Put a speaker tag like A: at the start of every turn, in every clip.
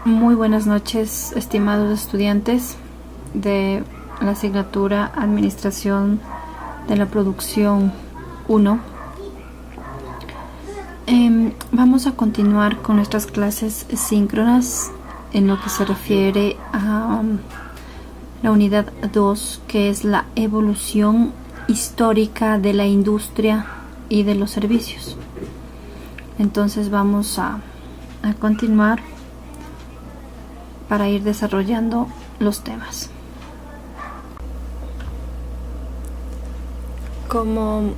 A: Muy buenas noches, estimados estudiantes de la asignatura Administración de la Producción 1. Vamos a continuar con nuestras clases síncronas en lo que se refiere a la unidad 2, que es la evolución histórica de la industria y de los servicios. Entonces vamos a continuar para ir desarrollando los temas. Como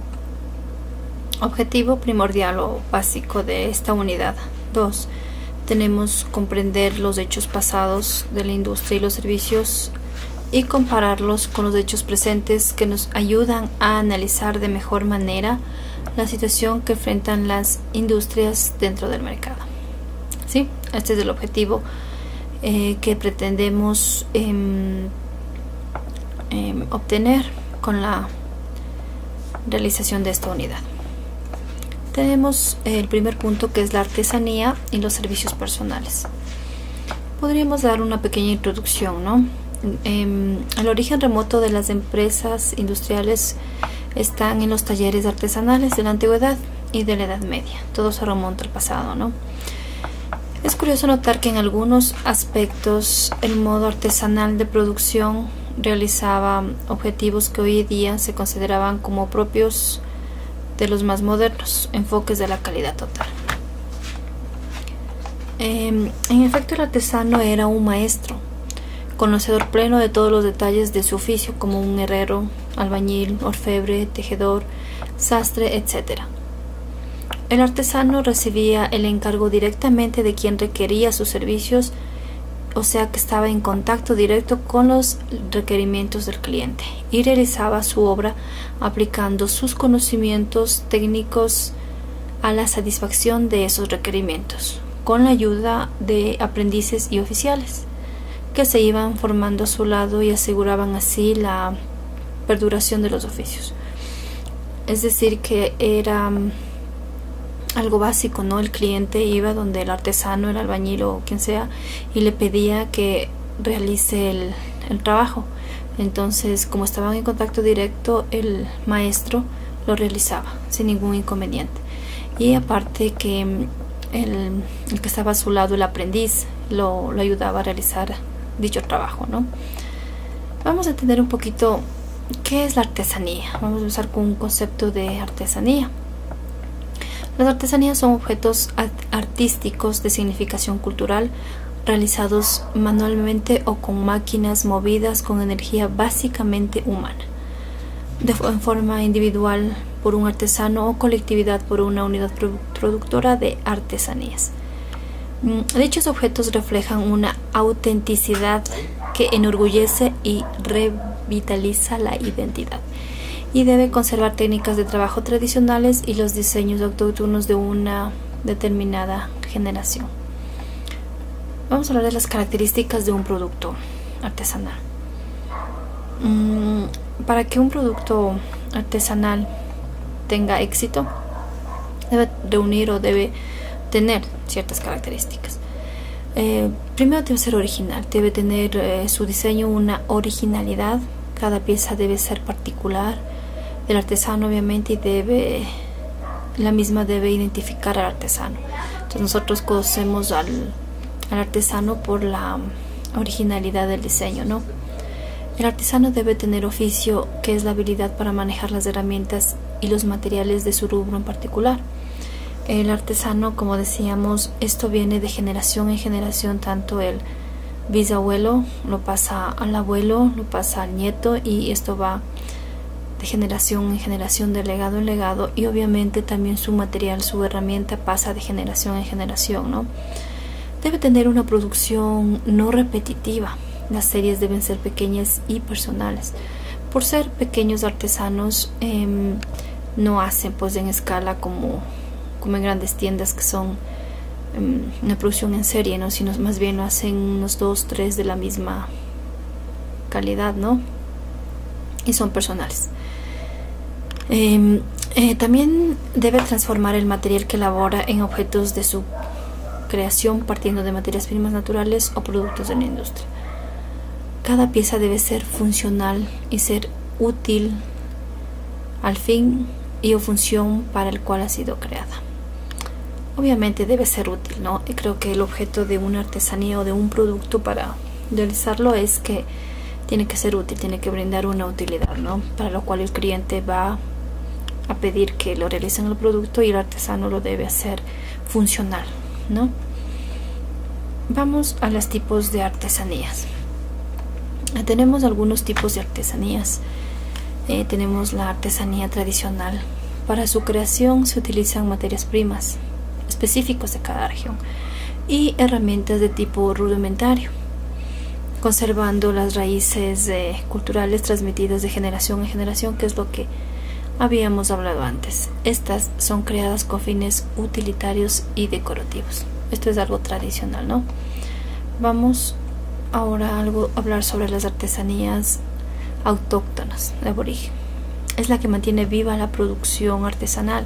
A: objetivo primordial o básico de esta unidad 2, tenemos comprender los hechos pasados de la industria y los servicios y compararlos con los hechos presentes que nos ayudan a analizar de mejor manera la situación que enfrentan las industrias dentro del mercado. ¿Sí? Este es el objetivo que pretendemos obtener con la realización de esta unidad. Tenemos el primer punto, que es la artesanía y los servicios personales. Podríamos dar una pequeña introducción, ¿no? El origen remoto de las empresas industriales están en los talleres artesanales de la antigüedad y de la Edad Media. Todo se remonta al pasado, ¿no? Es curioso notar que en algunos aspectos el modo artesanal de producción realizaba objetivos que hoy en día se consideraban como propios de los más modernos enfoques de la calidad total. En efecto, el artesano era un maestro, conocedor pleno de todos los detalles de su oficio, como un herrero, albañil, orfebre, tejedor, sastre, etc. El artesano recibía el encargo directamente de quien requería sus servicios, o sea que estaba en contacto directo con los requerimientos del cliente y realizaba su obra aplicando sus conocimientos técnicos a la satisfacción de esos requerimientos, con la ayuda de aprendices y oficiales que se iban formando a su lado y aseguraban así la perduración de los oficios. Es decir, que era algo básico, ¿no? El cliente iba donde el artesano, el albañil o quien sea, y le pedía que realice el trabajo. Entonces, como estaban en contacto directo, el maestro lo realizaba sin ningún inconveniente. Y aparte que el que estaba a su lado, el aprendiz, lo ayudaba a realizar dicho trabajo, ¿no? Vamos a entender un poquito qué es la artesanía. Vamos a empezar con un concepto de artesanía. Las artesanías son objetos artísticos de significación cultural realizados manualmente o con máquinas movidas con energía básicamente humana, en forma individual por un artesano o colectividad por una unidad productora de artesanías. Dichos objetos reflejan una autenticidad que enorgullece y revitaliza la identidad, y debe conservar técnicas de trabajo tradicionales y los diseños autóctonos de una determinada generación. Vamos a hablar de las características de un producto artesanal. Para que un producto artesanal tenga éxito, debe reunir o debe tener ciertas características. Primero, debe ser original, debe tener su diseño una originalidad. Cada pieza debe ser particular del artesano, obviamente, y la misma debe identificar al artesano. Entonces nosotros conocemos al artesano por la originalidad del diseño, ¿no? El artesano debe tener oficio, que es la habilidad para manejar las herramientas y los materiales de su rubro en particular. El artesano, como decíamos, esto viene de generación en generación, tanto el bisabuelo lo pasa al abuelo, lo pasa al nieto, y esto va de generación en generación, de legado en legado, y obviamente también su material, su herramienta pasa de generación en generación, ¿no? Debe tener una producción no repetitiva. Las series deben ser pequeñas y personales. Por ser pequeños artesanos, no hacen pues en escala como en grandes tiendas que son una producción en serie, ¿no? Sino más bien lo hacen unos 2, 3 de la misma calidad, ¿no? Y son personales. También debe transformar el material que elabora en objetos de su creación partiendo de materias primas naturales o productos de la industria. Cada pieza debe ser funcional y ser útil al fin y o función para el cual ha sido creada. Obviamente debe ser útil, ¿no? Y creo que el objeto de una artesanía o de un producto para realizarlo es que tiene que ser útil, tiene que brindar una utilidad, ¿no? Para lo cual el cliente va a pedir que lo realicen el producto y el artesano lo debe hacer funcional, ¿no? Vamos a los tipos de artesanías. Tenemos algunos tipos de artesanías. Tenemos la artesanía tradicional. Para su creación se utilizan materias primas específicos de cada región y herramientas de tipo rudimentario, conservando las raíces culturales transmitidas de generación en generación, que es lo que habíamos hablado antes. Estas son creadas con fines utilitarios y decorativos. Esto es algo tradicional, ¿no? Vamos ahora a hablar sobre las artesanías autóctonas de aborigen. Es la que mantiene viva la producción artesanal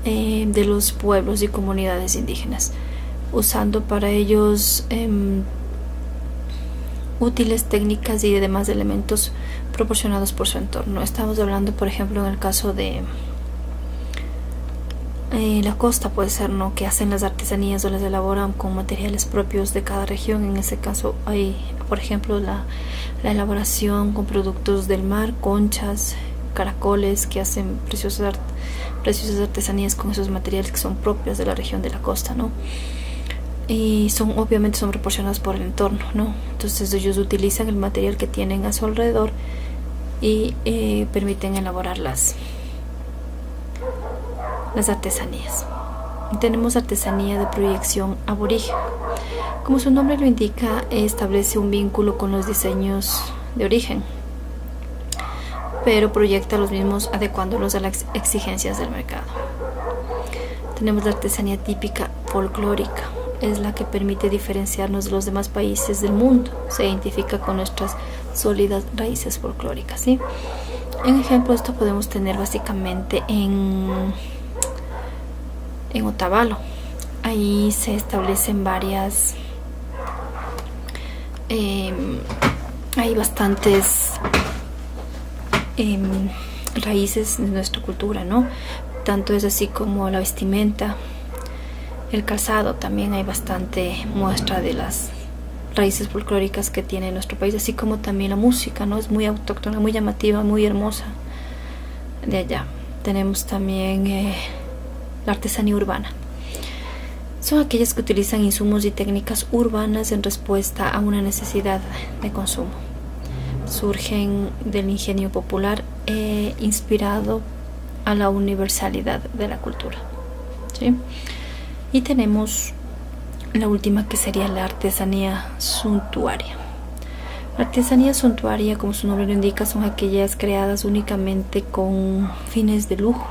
A: de los pueblos y comunidades indígenas, usando para ellos útiles técnicas y demás elementos proporcionados por su entorno. Estamos hablando, por ejemplo, en el caso de la costa, puede ser, ¿no?, que hacen las artesanías o las elaboran con materiales propios de cada región. En ese caso hay, por ejemplo, la elaboración con productos del mar, conchas, caracoles, que hacen preciosas artesanías con esos materiales que son propios de la región de la costa, ¿no? Y obviamente son proporcionados por el entorno, ¿no? Entonces ellos utilizan el material que tienen a su alrededor y permiten elaborar las artesanías. Tenemos artesanía de proyección aborigen. Como su nombre lo indica, establece un vínculo con los diseños de origen, pero proyecta los mismos adecuándolos a las exigencias del mercado. Tenemos la artesanía típica folclórica. Es la que permite diferenciarnos de los demás países del mundo. Se identifica con nuestras sólidas raíces folclóricas, ¿sí? En ejemplo, esto podemos tener básicamente en Otavalo. Ahí se establecen varias hay bastantes raíces de nuestra cultura, ¿no? Tanto es así como la vestimenta, el calzado. También hay bastante muestra de las raíces folclóricas que tiene nuestro país, así como también la música, ¿no? Es muy autóctona, muy llamativa, muy hermosa de allá. Tenemos también la artesanía urbana. Son aquellas que utilizan insumos y técnicas urbanas en respuesta a una necesidad de consumo. Surgen del ingenio popular inspirado a la universalidad de la cultura, ¿sí? Y tenemos la última, que sería la artesanía suntuaria. La artesanía suntuaria, como su nombre lo indica, son aquellas creadas únicamente con fines de lujo,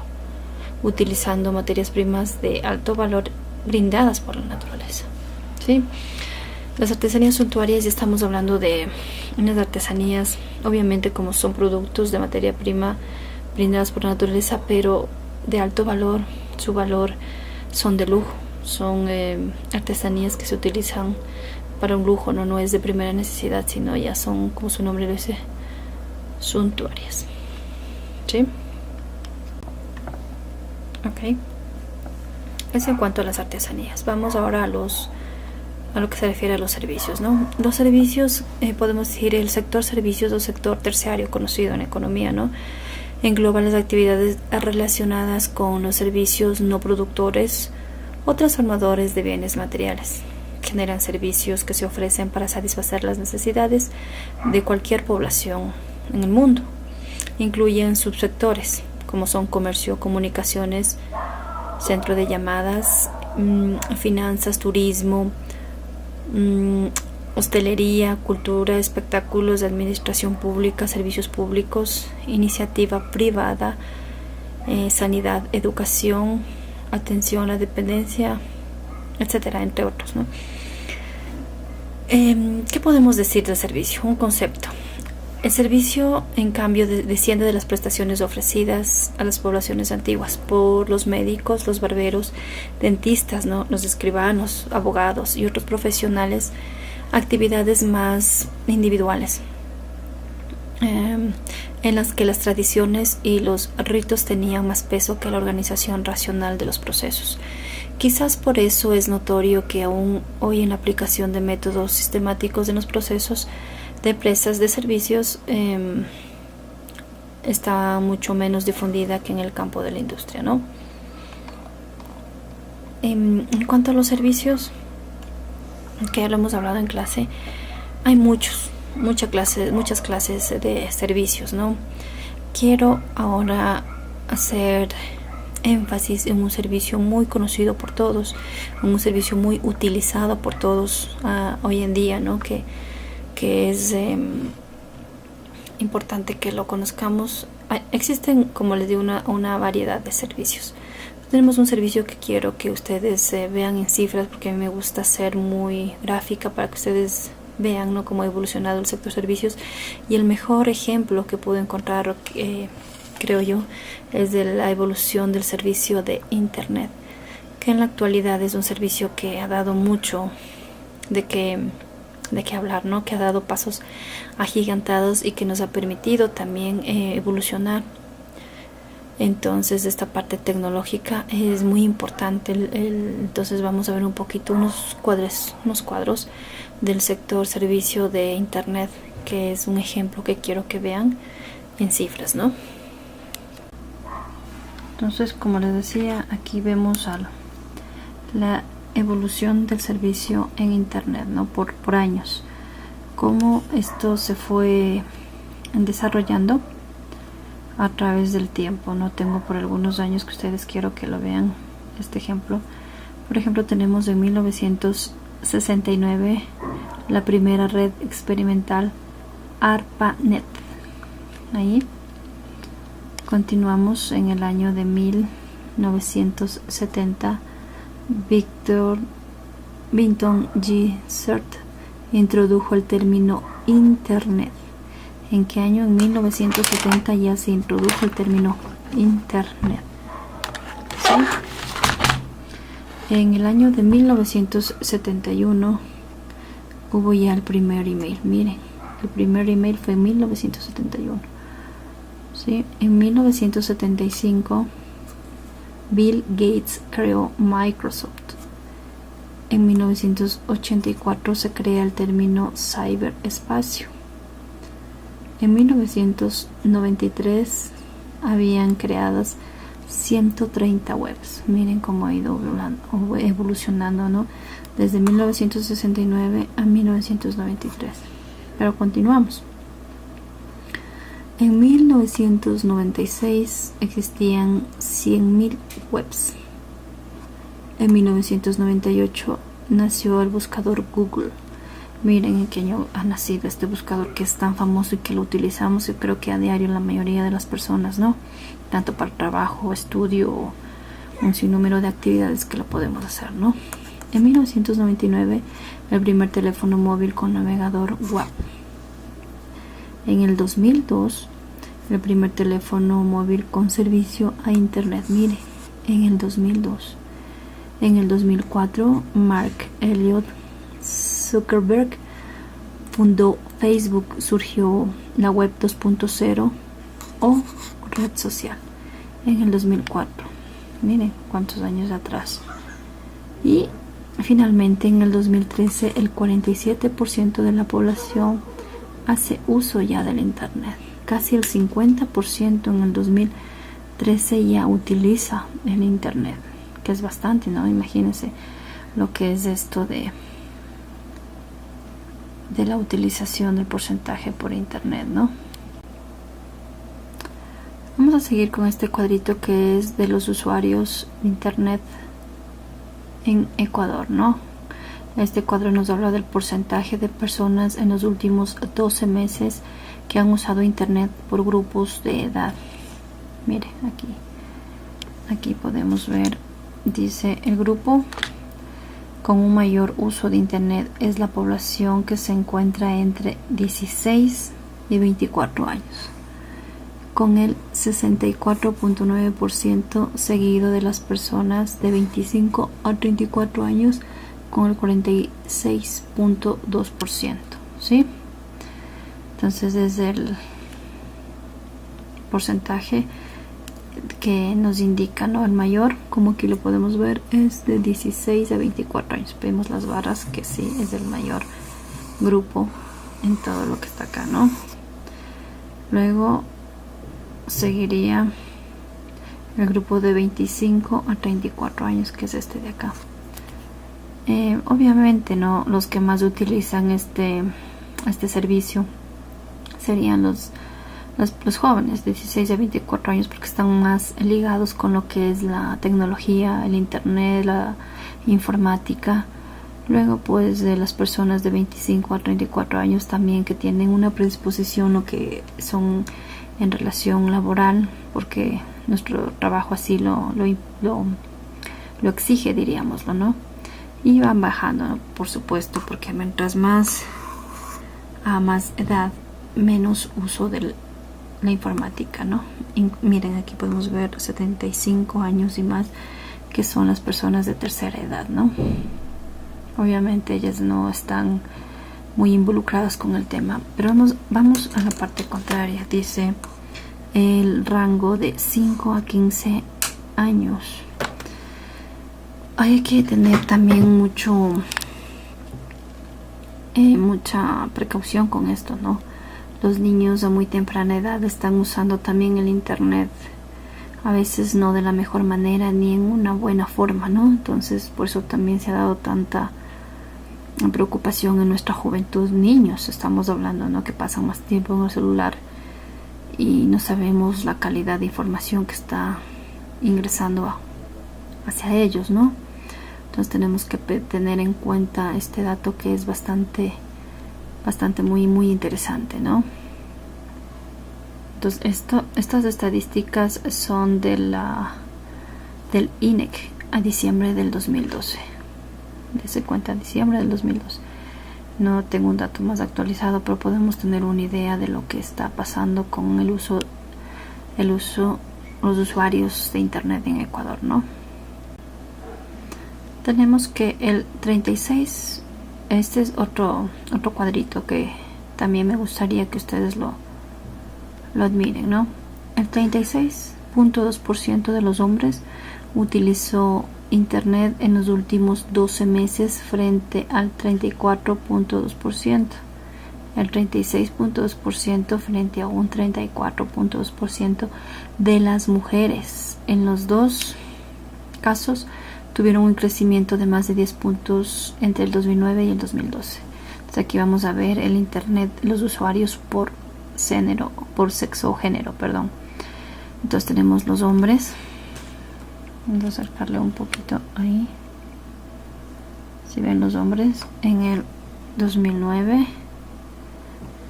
A: utilizando materias primas de alto valor brindadas por la naturaleza, ¿sí? Las artesanías suntuarias, ya estamos hablando de unas artesanías, obviamente, como son productos de materia prima brindadas por la naturaleza, pero de alto valor. Su valor son de lujo, son artesanías que se utilizan para un lujo, no es de primera necesidad, sino ya son, como su nombre lo dice, suntuarias, ¿sí? Ok, eso en cuanto a las artesanías. Vamos ahora a lo que se refiere a los servicios, ¿no? Los servicios, podemos decir el sector servicios o sector terciario, conocido en economía, ¿no? Engloba las actividades relacionadas con los servicios no productores o transformadores de bienes materiales. Generan servicios que se ofrecen para satisfacer las necesidades de cualquier población en el mundo. Incluyen subsectores como son comercio, comunicaciones, centro de llamadas, finanzas, turismo, hostelería, cultura, espectáculos, administración pública, servicios públicos, iniciativa privada, sanidad, educación, atención a la dependencia, etcétera, entre otros, ¿no? ¿Qué podemos decir de servicio? Un concepto. El servicio, en cambio, desciende de las prestaciones ofrecidas a las poblaciones antiguas por los médicos, los barberos, dentistas, ¿no? Los escribanos, abogados y otros profesionales, actividades más individuales, en las que las tradiciones y los ritos tenían más peso que la organización racional de los procesos. Quizás por eso es notorio que aún hoy en la aplicación de métodos sistemáticos en los procesos de empresas de servicios está mucho menos difundida que en el campo de la industria, ¿no? En cuanto a los servicios, que ya lo hemos hablado en clase, hay muchas clases de servicios, ¿no? Quiero ahora hacer énfasis en un servicio muy conocido por todos, un servicio muy utilizado por todos hoy en día, ¿no? Que es importante que lo conozcamos. Existen, como les digo, una variedad de servicios. Tenemos un servicio que quiero que ustedes vean en cifras, porque a mí me gusta ser muy gráfica para que ustedes vean, ¿no?, cómo ha evolucionado el sector servicios. Y el mejor ejemplo que pude encontrar, creo yo, es de la evolución del servicio de Internet, que en la actualidad es un servicio que ha dado mucho de qué hablar, ¿no? Que ha dado pasos agigantados y que nos ha permitido también evolucionar. Entonces esta parte tecnológica es muy importante. Entonces vamos a ver un poquito unos cuadros del sector servicio de Internet, que es un ejemplo que quiero que vean en cifras, ¿no? Entonces, como les decía, aquí vemos la evolución del servicio en Internet, ¿no? Por años, cómo esto se fue desarrollando a través del tiempo, ¿no? Tengo por algunos años que ustedes quiero que lo vean, este ejemplo. Por ejemplo, tenemos en 1969 la primera red experimental ARPANET. Ahí continuamos en el año de 1970. Vinton G. Cerf introdujo el término Internet. ¿En qué año? En 1970 ya se introdujo el término Internet. ¿Sí? En el año de 1971 hubo ya el primer email. Miren, el primer email fue en 1971. ¿Sí? En 1975 Bill Gates creó Microsoft. En 1984 se crea el término ciberespacio. En 1993 habían creadas 130 webs. Miren cómo ha ido evolucionando, ¿no? Desde 1969 a 1993. Pero continuamos. En 1996 existían 100.000 webs. En 1998 nació el buscador Google. Miren en qué año ha nacido este buscador que es tan famoso y que lo utilizamos, y creo que a diario la mayoría de las personas, ¿no? Tanto para trabajo, estudio, un sinnúmero de actividades que lo podemos hacer, ¿no? En 1999 el primer teléfono móvil con navegador web. En el 2002 el primer teléfono móvil con servicio a internet. Mire, en el 2002. En el 2004 Mark Elliott Zuckerberg fundó Facebook. Surgió la web 2.0 o red social en el 2004. Miren cuántos años atrás. Y finalmente en el 2013 el 47% de la población hace uso ya del internet. Casi el 50% en el 2013 ya utiliza el internet, que es bastante, ¿no? Imagínense lo que es esto de la utilización del porcentaje por internet, ¿no? Vamos a seguir con este cuadrito que es de los usuarios de internet en Ecuador, ¿no? Este cuadro nos habla del porcentaje de personas en los últimos 12 meses que han usado internet por grupos de edad. Mire, aquí podemos ver, dice: el grupo con un mayor uso de internet es la población que se encuentra entre 16 y 24 años, con el 64.9% seguido de las personas de 25 a 34 años con el 46.2%, ¿sí? Entonces es el porcentaje que nos indica, ¿no? El mayor, como aquí lo podemos ver, es de 16 a 24 años. Vemos las barras que sí es el mayor grupo en todo lo que está acá, ¿no? Luego seguiría el grupo de 25 a 34 años, que es este de acá. Obviamente, ¿no? Los que más utilizan este servicio serían los jóvenes de 16 a 24 años, porque están más ligados con lo que es la tecnología, el internet, la informática. Luego pues de las personas de 25 a 34 años también, que tienen una predisposición o que son en relación laboral, porque nuestro trabajo así lo exige, diríamoslo, ¿no? Y van bajando, ¿no? Por supuesto, porque mientras más edad, menos uso de la informática, ¿no? Y miren, aquí podemos ver 75 años y más, que son las personas de tercera edad, ¿no? Obviamente ellas no están muy involucradas con el tema, pero vamos a la parte contraria. Dice el rango de 5 a 15 años. Hay que tener también mucha precaución con esto, ¿no? Los niños a muy temprana edad están usando también el internet, a veces no de la mejor manera ni en una buena forma, ¿no? Entonces por eso también se ha dado tanta preocupación en nuestra juventud. Niños estamos hablando, ¿no? Que pasan más tiempo en el celular y no sabemos la calidad de información que está ingresando hacia ellos, ¿no? Entonces tenemos que tener en cuenta este dato, que es bastante muy interesante, ¿no? Entonces estas estadísticas son del INEC a diciembre del 2012. Dese cuenta, diciembre del 2012. No tengo un dato más actualizado, pero podemos tener una idea de lo que está pasando con los usuarios de internet en Ecuador, ¿no? Tenemos que el 36, este es otro cuadrito que también me gustaría que ustedes lo admiren, ¿no? El 36.2% de los hombres utilizó internet en los últimos 12 meses frente al 34.2%, el 36.2% frente a un 34.2% de las mujeres. En los dos casos tuvieron un crecimiento de más de 10 puntos entre el 2009 y el 2012. Entonces aquí vamos a ver el internet, los usuarios por sexo o género, perdón. Entonces tenemos los hombres. Vamos a acercarle un poquito ahí. Si ven, los hombres en el 2009,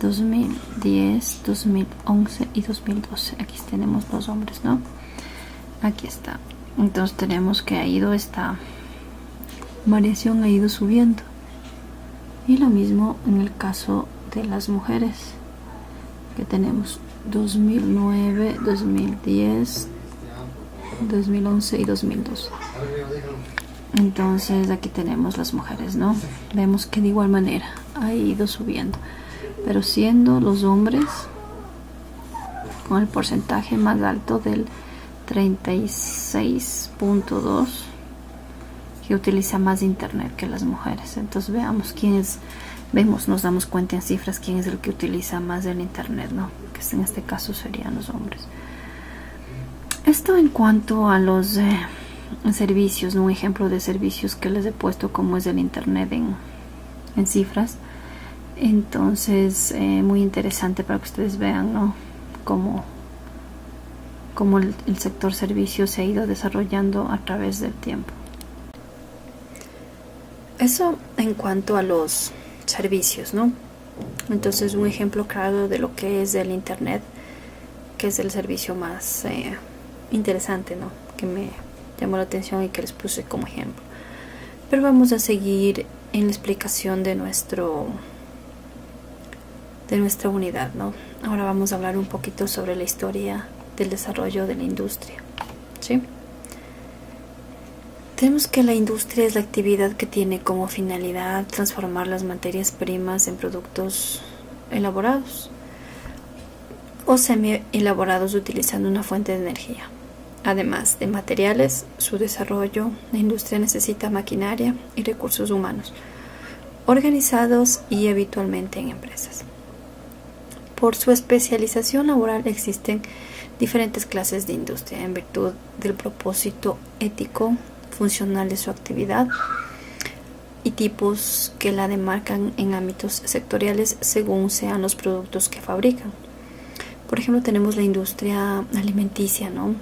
A: 2010, 2011 y 2012. Aquí tenemos los hombres, ¿no? Aquí está. Entonces tenemos que esta variación ha ido subiendo. Y lo mismo en el caso de las mujeres, que tenemos 2009, 2010, 2011 y 2012. Entonces aquí tenemos las mujeres, ¿no? Vemos que de igual manera ha ido subiendo, pero siendo los hombres con el porcentaje más alto del 36.2, que utiliza más internet que las mujeres. Entonces veamos nos damos cuenta en cifras quién es el que utiliza más el internet, ¿no? Que en este caso serían los hombres. Esto en cuanto a los servicios, ¿no? Un ejemplo de servicios que les he puesto como es el internet en cifras. Entonces muy interesante para que ustedes vean, ¿no? Cómo el sector servicios se ha ido desarrollando a través del tiempo. Eso en cuanto a los servicios, ¿no? Entonces un ejemplo claro de lo que es el internet, que es el servicio más interesante, ¿no? Que me llamó la atención y que les puse como ejemplo. Pero vamos a seguir en la explicación de de nuestra unidad, ¿no? Ahora vamos a hablar un poquito sobre la historia del desarrollo de la industria, ¿sí? Tenemos que la industria es la actividad que tiene como finalidad transformar las materias primas en productos elaborados o semi-elaborados utilizando una fuente de energía. Además de materiales, su desarrollo, la industria necesita maquinaria y recursos humanos, organizados y habitualmente en empresas. Por su especialización laboral existen diferentes clases de industria en virtud del propósito ético funcional de su actividad y tipos que la demarcan en ámbitos sectoriales según sean los productos que fabrican. Por ejemplo, tenemos la industria alimenticia, ¿no?,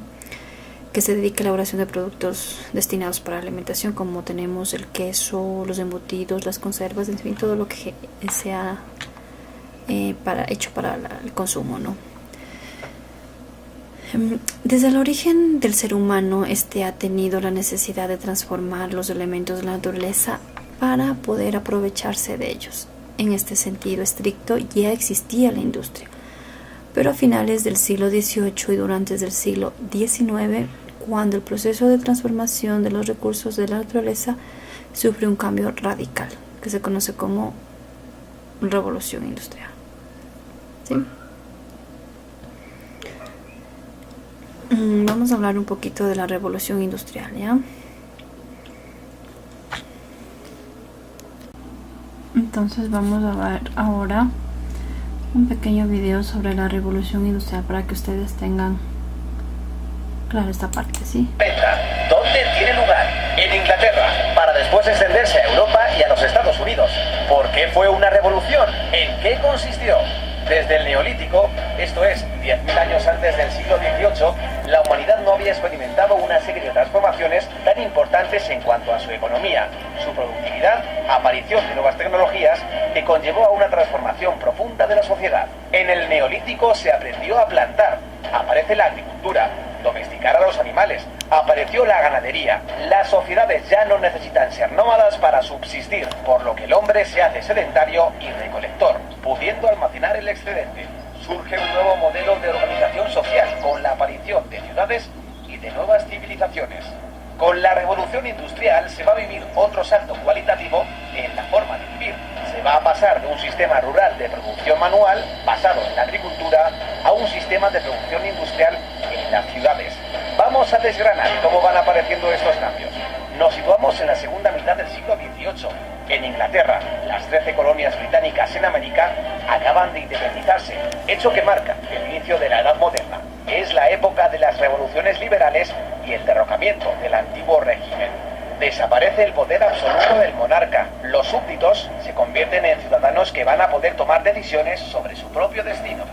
A: que se dedica a la elaboración de productos destinados para la alimentación, como tenemos el queso, los embutidos, las conservas, en fin, todo lo que sea hecho para el consumo, ¿no? Desde el origen del ser humano, ha tenido la necesidad de transformar los elementos de la naturaleza para poder aprovecharse de ellos. En este sentido estricto ya existía la industria, pero a finales del siglo XVIII y durante el siglo XIX, cuando el proceso de transformación de los recursos de la naturaleza sufre un cambio radical, que se conoce como revolución industrial, ¿sí? Vamos a hablar un poquito de la revolución industrial, ¿ya? Entonces vamos a ver ahora un pequeño video sobre la revolución industrial para que ustedes tengan claro esta parte, ¿sí?
B: ¿Dónde tiene lugar? En Inglaterra, para después extenderse a Europa y a los Estados Unidos. ¿Por qué fue una revolución? ¿En qué consistió? Desde el Neolítico, esto es, 10.000 años antes del siglo XVIII, la humanidad no había experimentado una serie de transformaciones tan importantes en cuanto a su economía, su productividad, aparición de nuevas tecnologías, que conllevó a una transformación profunda de la sociedad. En el Neolítico se aprendió a plantar, aparece la agricultura, domesticar a los animales, apareció la ganadería. Las sociedades ya no necesitan ser nómadas para subsistir, por lo que el hombre se hace sedentario y recolector, pudiendo almacenar el excedente. Surge un nuevo modelo de organización social con la aparición de ciudades y de nuevas civilizaciones. Con la revolución industrial se va a vivir otro salto cualitativo en la forma de vivir. Se va a pasar de un sistema rural de producción manual, basado en la agricultura, a un sistema de producción industrial en las ciudades. Vamos a desgranar cómo van apareciendo estos cambios. Nos situamos en la segunda mitad del siglo XVIII. En Inglaterra, las 13 colonias británicas en América acaban de independizarse, hecho que marca el inicio de la Edad Moderna. Es la época de las revoluciones liberales y el derrocamiento del antiguo régimen. Desaparece el poder absoluto del monarca. Los súbditos se convierten en ciudadanos que van a poder tomar decisiones sobre su propio destino.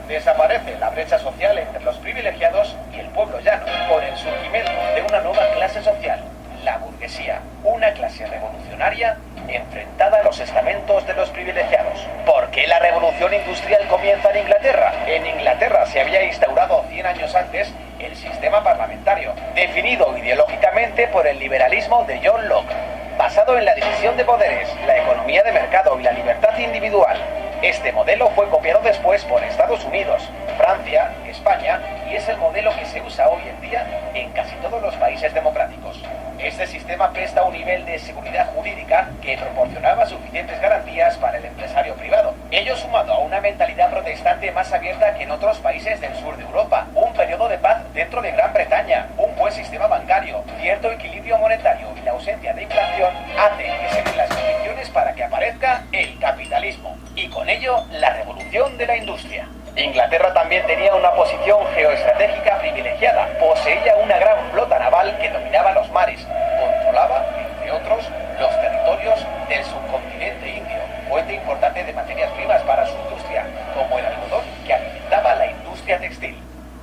B: Desaparece la brecha social entre los privilegiados y el pueblo llano, con el surgimiento de una nueva clase social, la burguesía, una clase revolucionaria enfrentada a los estamentos de los privilegiados. ¿Por qué la revolución industrial comienza en Inglaterra? En Inglaterra se había instaurado 100 años antes el sistema parlamentario, definido ideológicamente por el liberalismo de John Locke, basado en la división de poderes, la economía de mercado y la libertad individual. Este modelo fue copiado después por Estados Unidos, Francia, España, y es el modelo que se usa hoy en día en casi todos los países democráticos. Este sistema presta un nivel de seguridad jurídica que proporcionaba suficientes garantías para el empresario privado. Ello sumado a una mentalidad protestante más abierta que en otros países del sur de Europa, un periodo de paz dentro de Gran Bretaña, un buen sistema bancario, cierto equilibrio monetario y la ausencia de inflación hace que se den las condiciones para que aparezca el capitalismo y con ello la revolución de la industria. Inglaterra también tenía una posición geoestratégica privilegiada, poseía una gran flota naval que dominaba los mares, controlaba, entre otros, los territorios del subcontinente indio, fuente importante de materias primas para su industria, como el algodón que alimentaba la industria textil.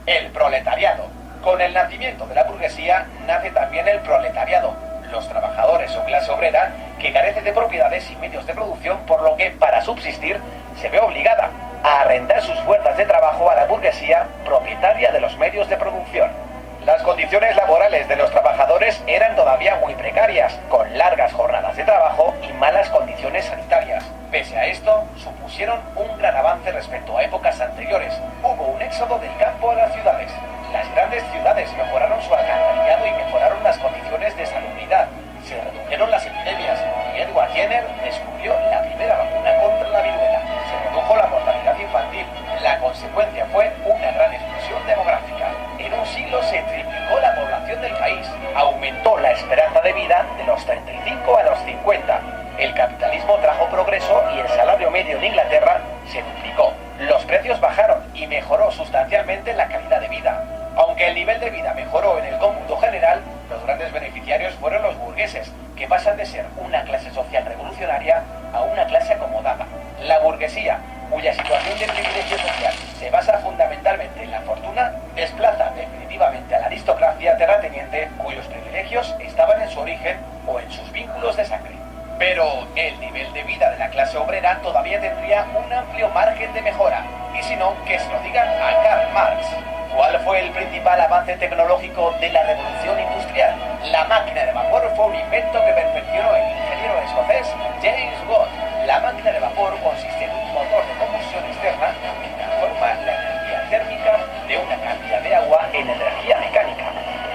B: El proletariado. Con el nacimiento de la burguesía nace también el proletariado, los trabajadores o clase obrera que carece de propiedades y medios de producción, por lo que para subsistir se ve obligada a arrendar sus fuerzas de trabajo a la burguesía propietaria de los medios de producción. Las condiciones laborales de los trabajadores eran todavía muy precarias, con largas jornadas de trabajo y malas condiciones sanitarias. Pese a esto, supusieron supusieron un gran avance respecto a épocas anteriores. Hubo un éxodo del campo a las ciudades. Las grandes ciudades mejoraron su alcantarillado y mejoraron las condiciones de salubridad. Se redujeron las epidemias y Edward Jenner descubrió la primera vacuna contra la viruela. Se redujo la mortalidad infantil. La consecuencia fue una gran explosión demográfica. En un siglo se triplicó la población del país. Aumentó la esperanza de vida de los 35 a los 50. El capitalismo trajo progreso y el salario medio en Inglaterra se duplicó. Los precios bajaron y mejoró sustancialmente la calidad de vida. Aunque el nivel de vida mejoró en el cómputo general, los grandes beneficiarios fueron los burgueses, que pasan de ser una clase social revolucionaria a una clase acomodada. La burguesía, cuya situación de privilegio social se basa fundamentalmente en la fortuna, desplaza definitivamente a la aristocracia terrateniente, cuyos privilegios estaban en su origen o en sus vínculos de sangre. Pero el nivel de vida de la clase obrera todavía tendría un amplio margen de mejora, y si no, que se lo digan a Karl Marx. ¿Cuál fue el principal avance tecnológico de la revolución industrial? La máquina de vapor fue un invento que perfeccionó el ingeniero escocés James Watt. La máquina de vapor consiste en un motor de combustión externa que transforma la energía térmica de una cantidad de agua en energía mecánica.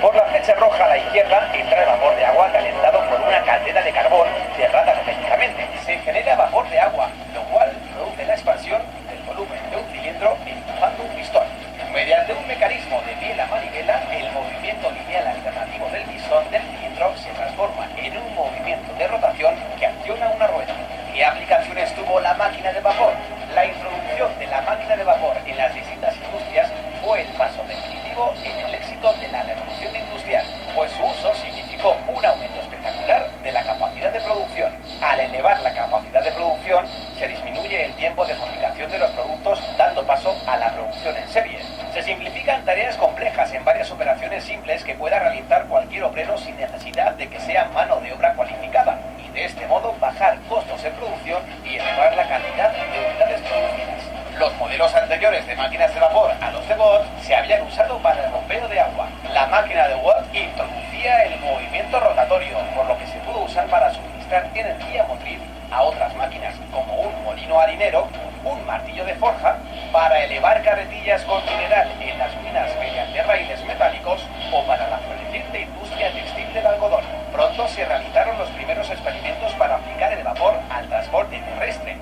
B: Por la flecha roja a la izquierda entra el vapor de agua calentado por una caldera de carbón cerrada herméticamente. Se genera vapor de agua, lo cual produce la expansión del volumen de un cilindro empujando un pistón. Mediante un mecanismo de biela manivela, el movimiento lineal alternativo del pistón del cilindro se transforma en un movimiento de rotación que acciona una rueda. ¿Qué aplicaciones tuvo la máquina de vapor? La introducción de la máquina de vapor en las distintas industrias fue el paso definitivo en el éxito de la revolución industrial, pues su uso significó un aumento espectacular de la capacidad de producción. Al elevar la capacidad de producción, se disminuye el tiempo de fabricación de los productos, dando paso a la producción en serie. Se simplifican tareas complejas en varias operaciones simples que pueda realizar cualquier obrero sin necesidad de que sea mano de obra cualificada, y de este modo bajar costos en producción y elevar la cantidad de unidades producidas. Los modelos anteriores de máquinas de vapor a los de Watt se habían usado para el bombeo de agua. La máquina de Watt introducía el movimiento rotatorio, por lo que se pudo usar para suministrar energía motriz a otras máquinas, como un molino harinero, un martillo de forja, para elevar carretillas con mineral en las minas mediante raíles metálicos o para la floreciente industria textil del algodón. Pronto se realizaron los primeros experimentos para aplicar el vapor al transporte terrestre.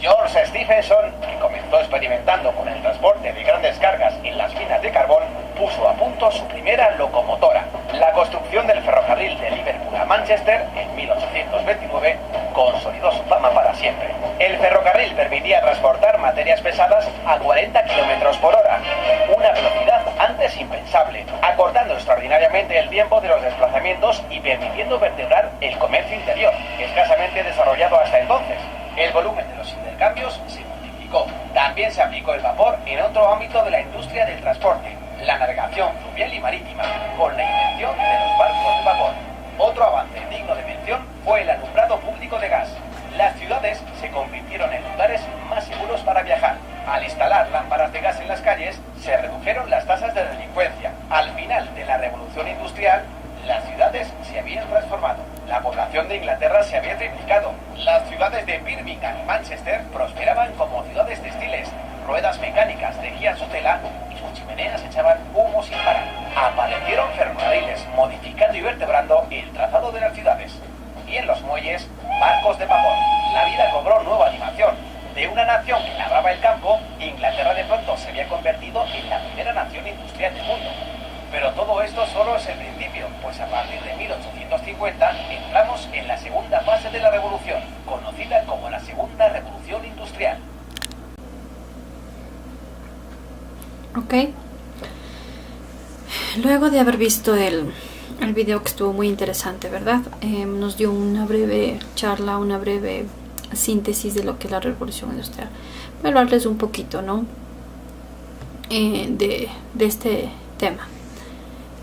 B: George Stephenson, que comenzó experimentando con el transporte de grandes cargas en las minas de carbón, puso a punto su primera locomotora. La construcción del ferrocarril de Liverpool a Manchester en 1829 consolidó su fama para siempre. El ferrocarril permitía transportar materias pesadas a 40 km por hora, una velocidad antes impensable, acortando extraordinariamente el tiempo de los desplazamientos y permitiendo vertebrar el comercio interior, escasamente desarrollado hasta entonces. El volumen de los intercambios se multiplicó. También se aplicó el vapor en otro ámbito de la industria del transporte, la navegación fluvial y marítima, con la invención de los barcos de vapor. Otro avance digno de mención fue el alumbrado público de gas. Las ciudades se convirtieron en lugares más seguros para viajar. Al instalar lámparas de gas en las calles, se redujeron las tasas de delincuencia. Al final de la revolución industrial, las ciudades se habían transformado. La población de Inglaterra se había triplicado. Las ciudades de Birmingham y Manchester prosperaban como ciudades textiles. Ruedas mecánicas tejían su tela y sus chimeneas echaban humo sin parar. Aparecieron ferrocarriles, modificando y vertebrando el trazado de las ciudades. Y en los muelles, barcos de vapor. La vida cobró nueva animación. De una nación que labraba el campo, Inglaterra de pronto se había convertido en la primera nación industrial del mundo. Pero todo esto solo es el principio, pues a partir de 1850 entramos en la segunda fase de la revolución, conocida como la Segunda Revolución Industrial.
A: Ok. Luego de haber visto el video, que estuvo muy interesante, ¿verdad? Nos dio una breve charla, una breve síntesis de lo que es la revolución industrial. Voy a hablarles un poquito, ¿no? De este tema.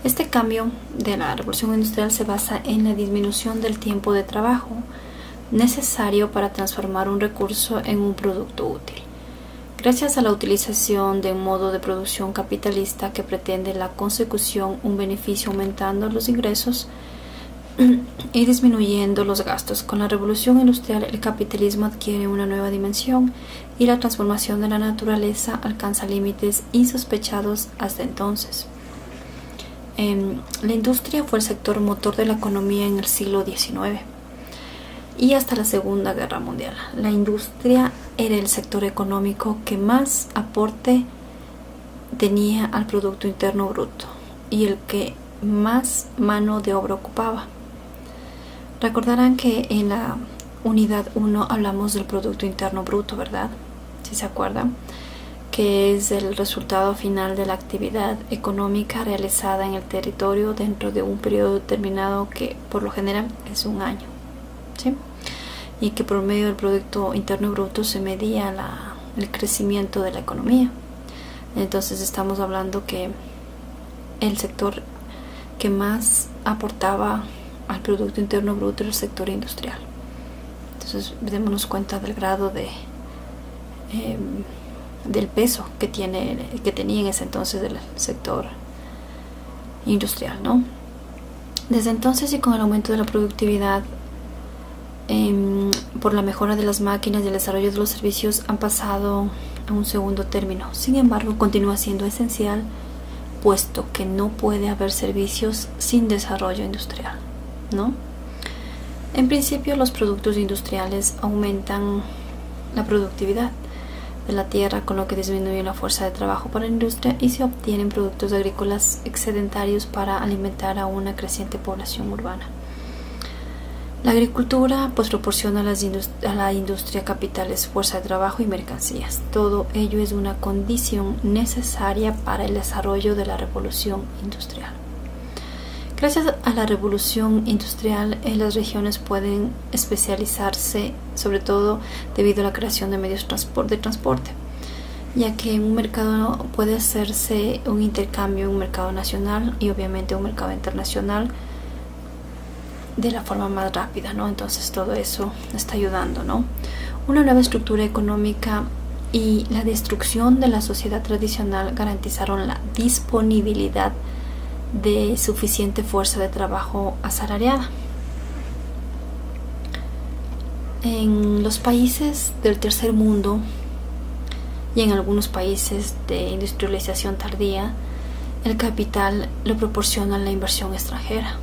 A: Este cambio de la revolución industrial se basa en la disminución del tiempo de trabajo necesario para transformar un recurso en un producto útil. Gracias a la utilización de un modo de producción capitalista que pretende la consecución un beneficio aumentando los ingresos, y disminuyendo los gastos. Con la revolución industrial, el capitalismo adquiere una nueva dimensión y la transformación de la naturaleza alcanza límites insospechados hasta entonces. La industria fue el sector motor de la economía en el siglo XIX y hasta la Segunda Guerra Mundial. La industria era el sector económico que más aporte tenía al Producto Interno Bruto y el que más mano de obra ocupaba. Recordarán que en la unidad 1 hablamos del Producto Interno Bruto, ¿verdad? Si se acuerdan, que es el resultado final de la actividad económica realizada en el territorio dentro de un periodo determinado que por lo general es un año, ¿sí? Y que por medio del Producto Interno Bruto se medía el crecimiento de la economía. Entonces estamos hablando que el sector que más aportaba al Producto Interno Bruto era el sector industrial. Entonces démonos cuenta del grado del peso que tenía en ese entonces del sector industrial, ¿no? Desde entonces, y con el aumento de la productividad por la mejora de las máquinas y el desarrollo de los servicios, han pasado a un segundo término. Sin embargo, continúa siendo esencial, puesto que no puede haber servicios sin desarrollo industrial, ¿no? En principio, los productos industriales aumentan la productividad de la tierra, con lo que disminuye la fuerza de trabajo para la industria y se obtienen productos agrícolas excedentarios para alimentar a una creciente población urbana. La agricultura pues proporciona a la industria capitales, fuerza de trabajo y mercancías. Todo ello es una condición necesaria para el desarrollo de la revolución industrial. Gracias a la revolución industrial, las regiones pueden especializarse, sobre todo debido a la creación de medios de transporte, ya que en un mercado puede hacerse un intercambio en un mercado nacional y obviamente un mercado internacional de la forma más rápida, ¿no? Entonces todo eso está ayudando, ¿no? Una nueva estructura económica y la destrucción de la sociedad tradicional garantizaron la disponibilidad de suficiente fuerza de trabajo asalariada. En los países del tercer mundo y en algunos países de industrialización tardía, el capital lo proporciona la inversión extranjera,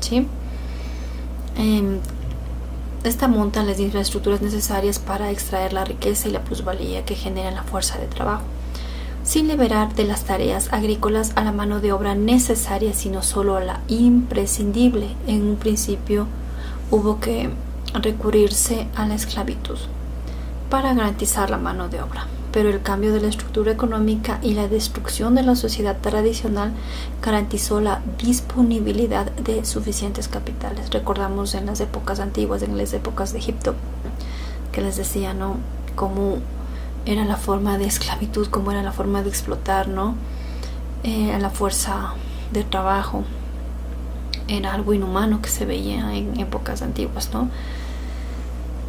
A: ¿sí? Esta monta las infraestructuras necesarias para extraer la riqueza y la plusvalía que generan la fuerza de trabajo, sin liberar de las tareas agrícolas a la mano de obra necesaria, sino solo a la imprescindible. En un principio hubo que recurrirse a la esclavitud para garantizar la mano de obra, pero el cambio de la estructura económica y la destrucción de la sociedad tradicional garantizó la disponibilidad de suficientes capitales. Recordamos en las épocas antiguas, en las épocas de Egipto, que les decía, ¿no?, cómo era la forma de esclavitud, cómo era la forma de explotar, ¿no?, a la fuerza de trabajo. Era algo inhumano que se veía en épocas antiguas, ¿no?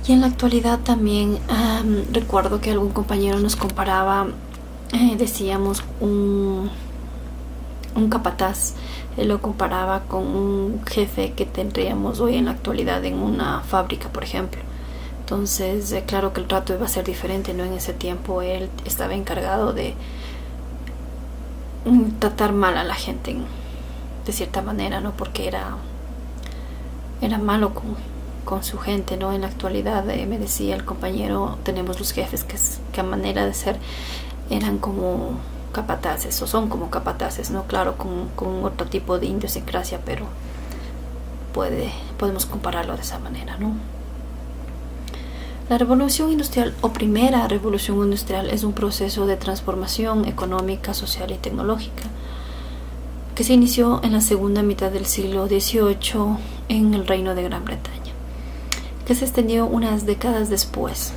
A: Y en la actualidad también recuerdo que algún compañero nos comparaba, decíamos, un capataz, él lo comparaba con un jefe que tendríamos hoy en la actualidad en una fábrica, por ejemplo. Entonces, claro que el trato iba a ser diferente, ¿no? En ese tiempo él estaba encargado de tratar mal a la gente, de cierta manera, ¿no? Porque era malo con su gente, ¿no? En la actualidad, me decía el compañero, tenemos los jefes que a manera de ser eran como capataces, o son como capataces, ¿no? Claro, con otro tipo de idiosincrasia, pero podemos compararlo de esa manera, ¿no? La revolución industrial o primera revolución industrial es un proceso de transformación económica, social y tecnológica que se inició en la segunda mitad del siglo XVIII en el Reino de Gran Bretaña, que se extendió unas décadas después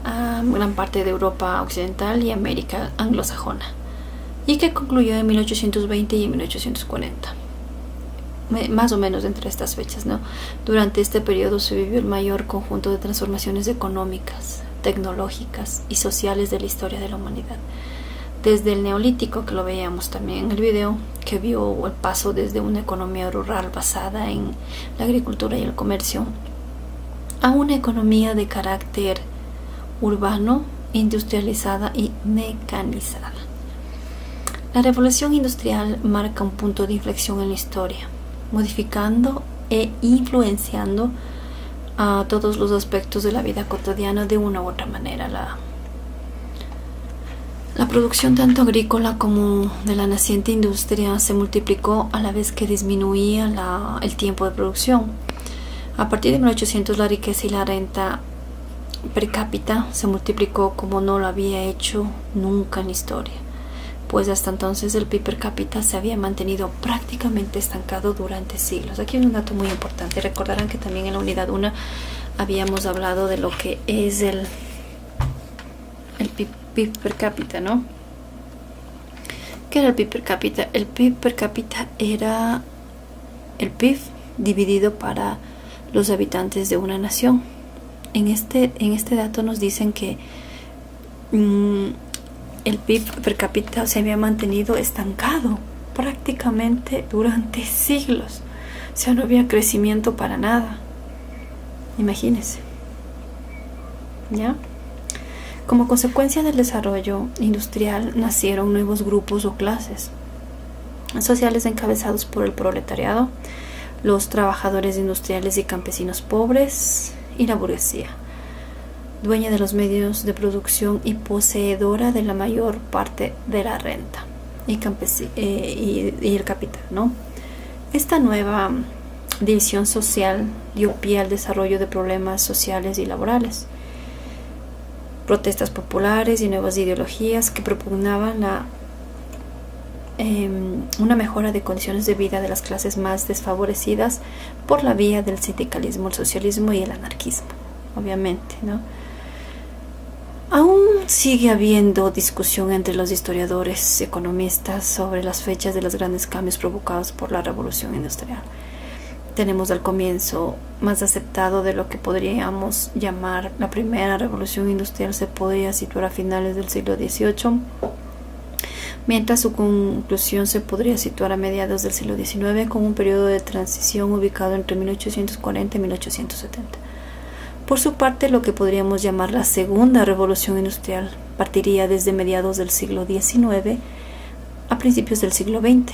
A: a gran parte de Europa occidental y América anglosajona, y que concluyó en 1820 y en 1840. Más o menos entre estas fechas, ¿no? Durante este periodo se vivió el mayor conjunto de transformaciones económicas, tecnológicas y sociales de la historia de la humanidad. desde el neolítico, que lo veíamos también en el video, que vio el paso desde una economía rural basada en la agricultura y el comercio a una economía de carácter urbano, industrializada y mecanizada. La revolución industrial marca un punto de inflexión en la historia, modificando e influenciando a todos los aspectos de la vida cotidiana de una u otra manera. La producción tanto agrícola como de la naciente industria se multiplicó a la vez que disminuía el tiempo de producción. A partir de 1800 la riqueza y la renta per cápita se multiplicó como no lo había hecho nunca en la historia, pues hasta entonces el PIB per cápita se había mantenido prácticamente estancado durante siglos. Aquí hay un dato muy importante. Recordarán que también en la unidad 1 habíamos hablado de lo que es el PIB per cápita, ¿no? ¿Qué era el PIB per cápita? El PIB per cápita era el PIB dividido para los habitantes de una nación. En este dato nos dicen que el PIB per cápita se había mantenido estancado prácticamente durante siglos. O sea, no había crecimiento para nada. Imagínense. ¿Ya? Como consecuencia del desarrollo industrial nacieron nuevos grupos o clases sociales encabezados por el proletariado, los trabajadores industriales y campesinos pobres y la burguesía, dueña de los medios de producción y poseedora de la mayor parte de la renta y el capital, ¿no? Esta nueva división social dio pie al desarrollo de problemas sociales y laborales, protestas populares y nuevas ideologías que propugnaban una mejora de condiciones de vida de las clases más desfavorecidas por la vía del sindicalismo, el socialismo y el anarquismo, obviamente, ¿no? Aún sigue habiendo discusión entre los historiadores economistas sobre las fechas de los grandes cambios provocados por la revolución industrial. Tenemos al comienzo más aceptado de lo que podríamos llamar la primera revolución industrial, se podría situar a finales del siglo XVIII, mientras su conclusión se podría situar a mediados del siglo XIX, con un periodo de transición ubicado entre 1840 y 1870. Por su parte, lo que podríamos llamar la segunda revolución industrial partiría desde mediados del siglo XIX a principios del siglo XX,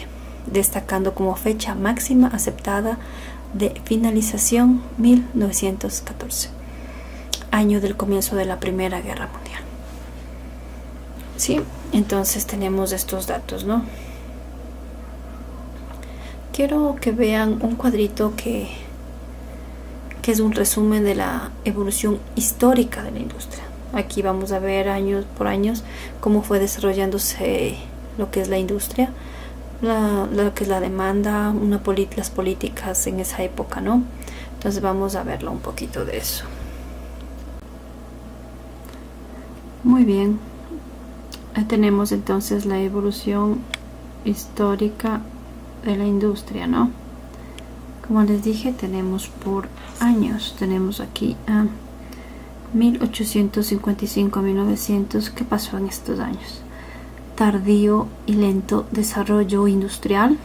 A: destacando como fecha máxima aceptada de finalización 1914, año del comienzo de la Primera Guerra Mundial. Sí, entonces tenemos estos datos, ¿no? Quiero que vean un cuadrito que es un resumen de la evolución histórica de la industria. Aquí vamos a ver años por años cómo fue desarrollándose lo que es la industria, lo que es la demanda, las políticas en esa época, ¿no? Entonces vamos a verlo un poquito de eso. Muy bien. Ahí tenemos entonces la evolución histórica de la industria, ¿no? Como les dije, tenemos por años. Tenemos aquí a 1855 a 1900. ¿Qué pasó en estos años? Tardío y lento desarrollo industrial.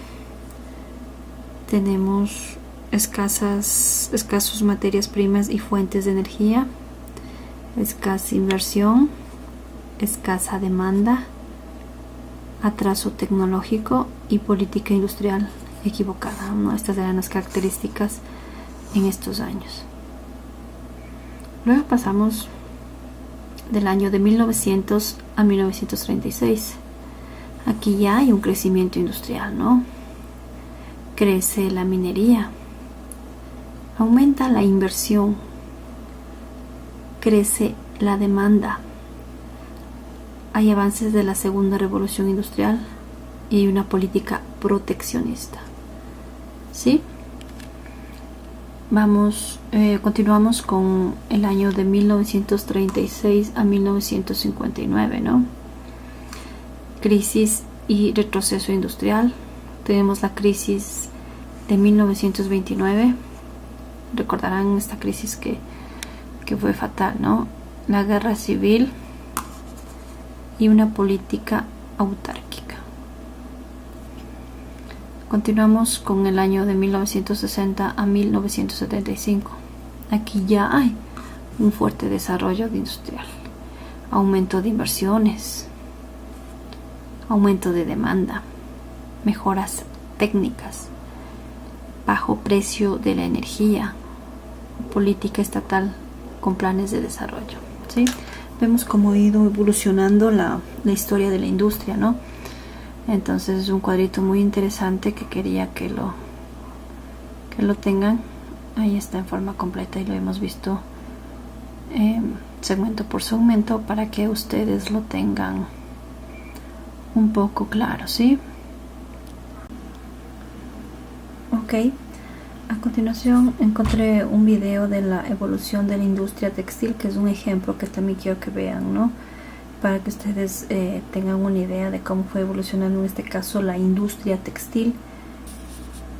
A: Tenemos escasos materias primas y fuentes de energía. Escasa inversión. Escasa demanda. Atraso tecnológico y política industrial equivocada, ¿no? Estas eran las características en estos años. Luego pasamos del año de 1900 a 1936. Aquí ya hay un crecimiento industrial, ¿no? Crece la minería, aumenta la inversión, crece la demanda. Hay avances de la segunda revolución industrial y una política proteccionista. ¿Sí? Continuamos con el año de 1936 a 1959, ¿no? Crisis y retroceso industrial. Tenemos la crisis de 1929. Recordarán esta crisis que fue fatal, ¿no? La guerra civil y una política autárquica. Continuamos con el año de 1960 a 1975. Aquí ya hay un fuerte desarrollo industrial, aumento de inversiones, aumento de demanda, mejoras técnicas, bajo precio de la energía, política estatal con planes de desarrollo, ¿sí? Vemos cómo ha ido evolucionando la historia de la industria, ¿no? Entonces es un cuadrito muy interesante que quería que lo tengan. Ahí está en forma completa y lo hemos visto segmento por segmento para que ustedes lo tengan un poco claro, ¿sí? Ok, a continuación encontré un video de la evolución de la industria textil, que es un ejemplo que también quiero que vean, ¿no? Para que ustedes tengan una idea de cómo fue evolucionando en este caso la industria textil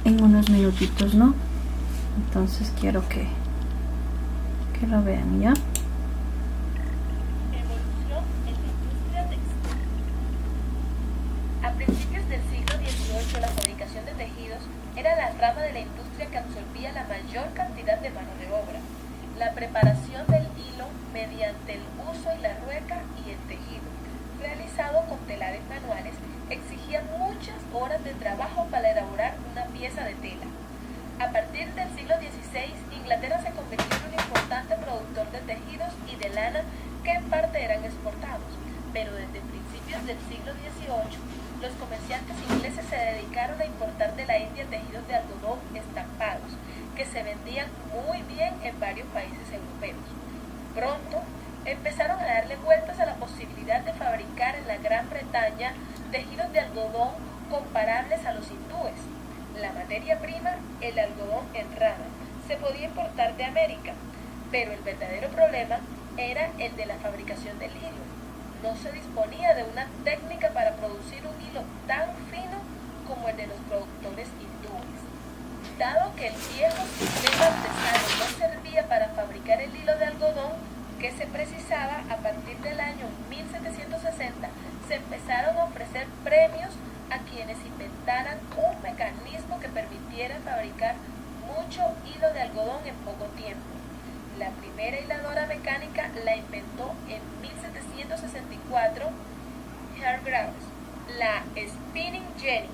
A: en unos minutitos, ¿no? Entonces quiero que lo vean ya.
C: Evolución en la industria textil. A principios del siglo XVIII, la fabricación de tejidos era la rama de la industria que absorbía la mayor cantidad de mano de obra. La preparación del hilo mediante el uso y la rueca y el tejido, realizado con telares manuales, exigía muchas horas de trabajo para elaborar una pieza de tela. A partir del siglo XVI, Inglaterra se convirtió en un importante productor de tejidos y de lana que en parte eran exportados, pero desde principios del siglo XVIII, los comerciantes ingleses se dedicaron a importar de la India tejidos de algodón estampados, que se vendían muy bien en varios países europeos. Pronto empezaron a darle vueltas a la posibilidad de fabricar en la Gran Bretaña tejidos de algodón comparables a los hindúes. La materia prima, el algodón en rama, se podía importar de América, pero el verdadero problema era el de la fabricación del hilo. No se disponía de una técnica para producir un hilo tan fino como el de los productores hindúes. Dado que el viejo sistema artesano no servía para fabricar el hilo de algodón que se precisaba, a partir del año 1760 se empezaron a ofrecer premios a quienes inventaran un mecanismo que permitiera fabricar mucho hilo de algodón en poco tiempo. La primera hiladora mecánica la inventó en 1764 Hargreaves. La Spinning Jenny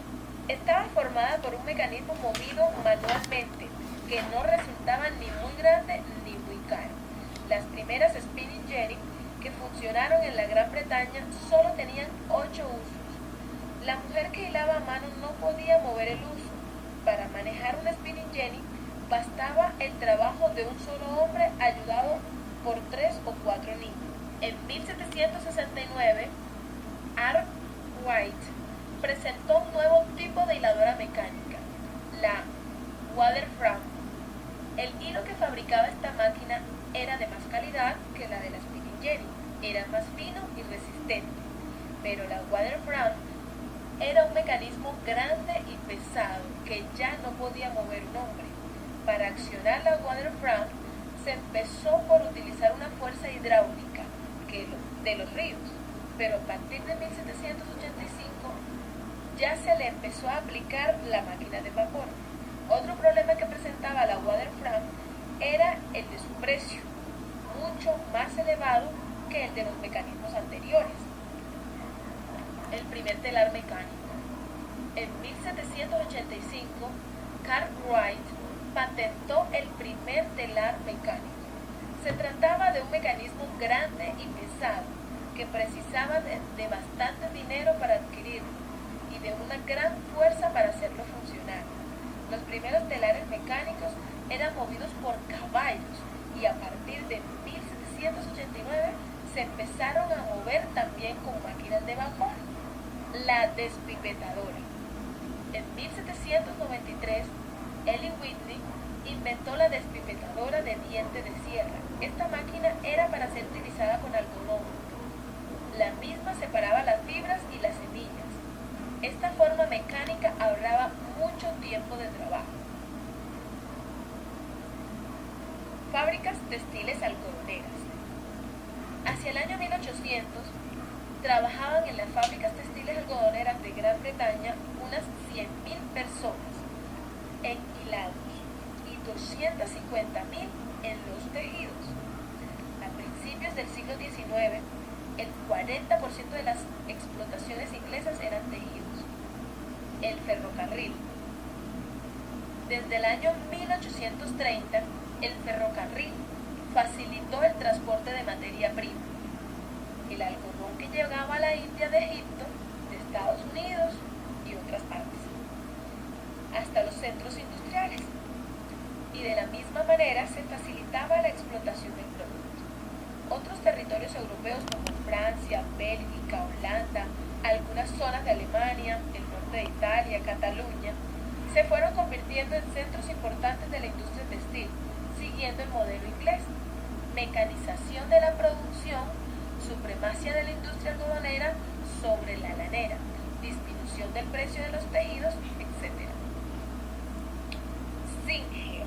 C: estaba formada por un mecanismo movido manualmente, que no resultaba ni muy grande ni muy caro. Las primeras Spinning Jenny que funcionaron en la Gran Bretaña solo tenían 8 usos. La mujer que hilaba a mano no podía mover el uso. Para manejar una Spinning Jenny bastaba el trabajo de un solo hombre ayudado por 3 o 4 niños. En 1769, Arkwright presentó un nuevo tipo de hiladora mecánica, la Waterframe. El hilo que fabricaba esta máquina era de más calidad que la de la Spinning Jenny, era más fino y resistente, pero la Waterframe era un mecanismo grande y pesado que ya no podía mover un hombre. Para accionar la Waterframe se empezó por utilizar una fuerza hidráulica de los ríos, pero a partir de 1785 ya se le empezó a aplicar la máquina de vapor. Otro problema que presentaba la Waterframe era el de su precio, mucho más elevado que el de los mecanismos anteriores. El primer telar mecánico. En 1785, Cartwright patentó el primer telar mecánico. Se trataba de un mecanismo grande y pesado que precisaba de bastante dinero para adquirirlo y de una gran fuerza para hacerlo funcionar. Los primeros telares mecánicos eran movidos por caballos y a partir de 1789 se empezaron a mover también con máquinas de vapor. La despipetadora. En 1793, Ellen Whitney inventó la despipetadora de diente de sierra. Esta máquina era para ser utilizada con algodón. La misma separaba las fibras y las semillas. Esta forma mecánica ahorraba mucho tiempo de trabajo. Fábricas textiles algodoneras. Hacia el año 1800, trabajaban en las fábricas textiles algodoneras de Gran Bretaña unas 100.000 personas en hilados y 250.000 en los tejidos. A principios del siglo XIX, el 40% de las explotaciones inglesas eran tejidos. El ferrocarril. Desde el año 1830, el ferrocarril facilitó el transporte de materia prima. El algodón que llegaba a la India de Egipto, de Estados Unidos y otras partes, hasta los centros industriales. Y de la misma manera se facilitaba la explotación del producto. Otros territorios europeos como Francia, Bélgica, Holanda, algunas zonas de Alemania, el norte de Italia, Cataluña, se fueron convirtiendo en centros importantes de la industria textil, siguiendo el modelo inglés: mecanización de la producción, supremacía de la industria algodonera sobre la lanera, disminución del precio de los tejidos, etc. Singer.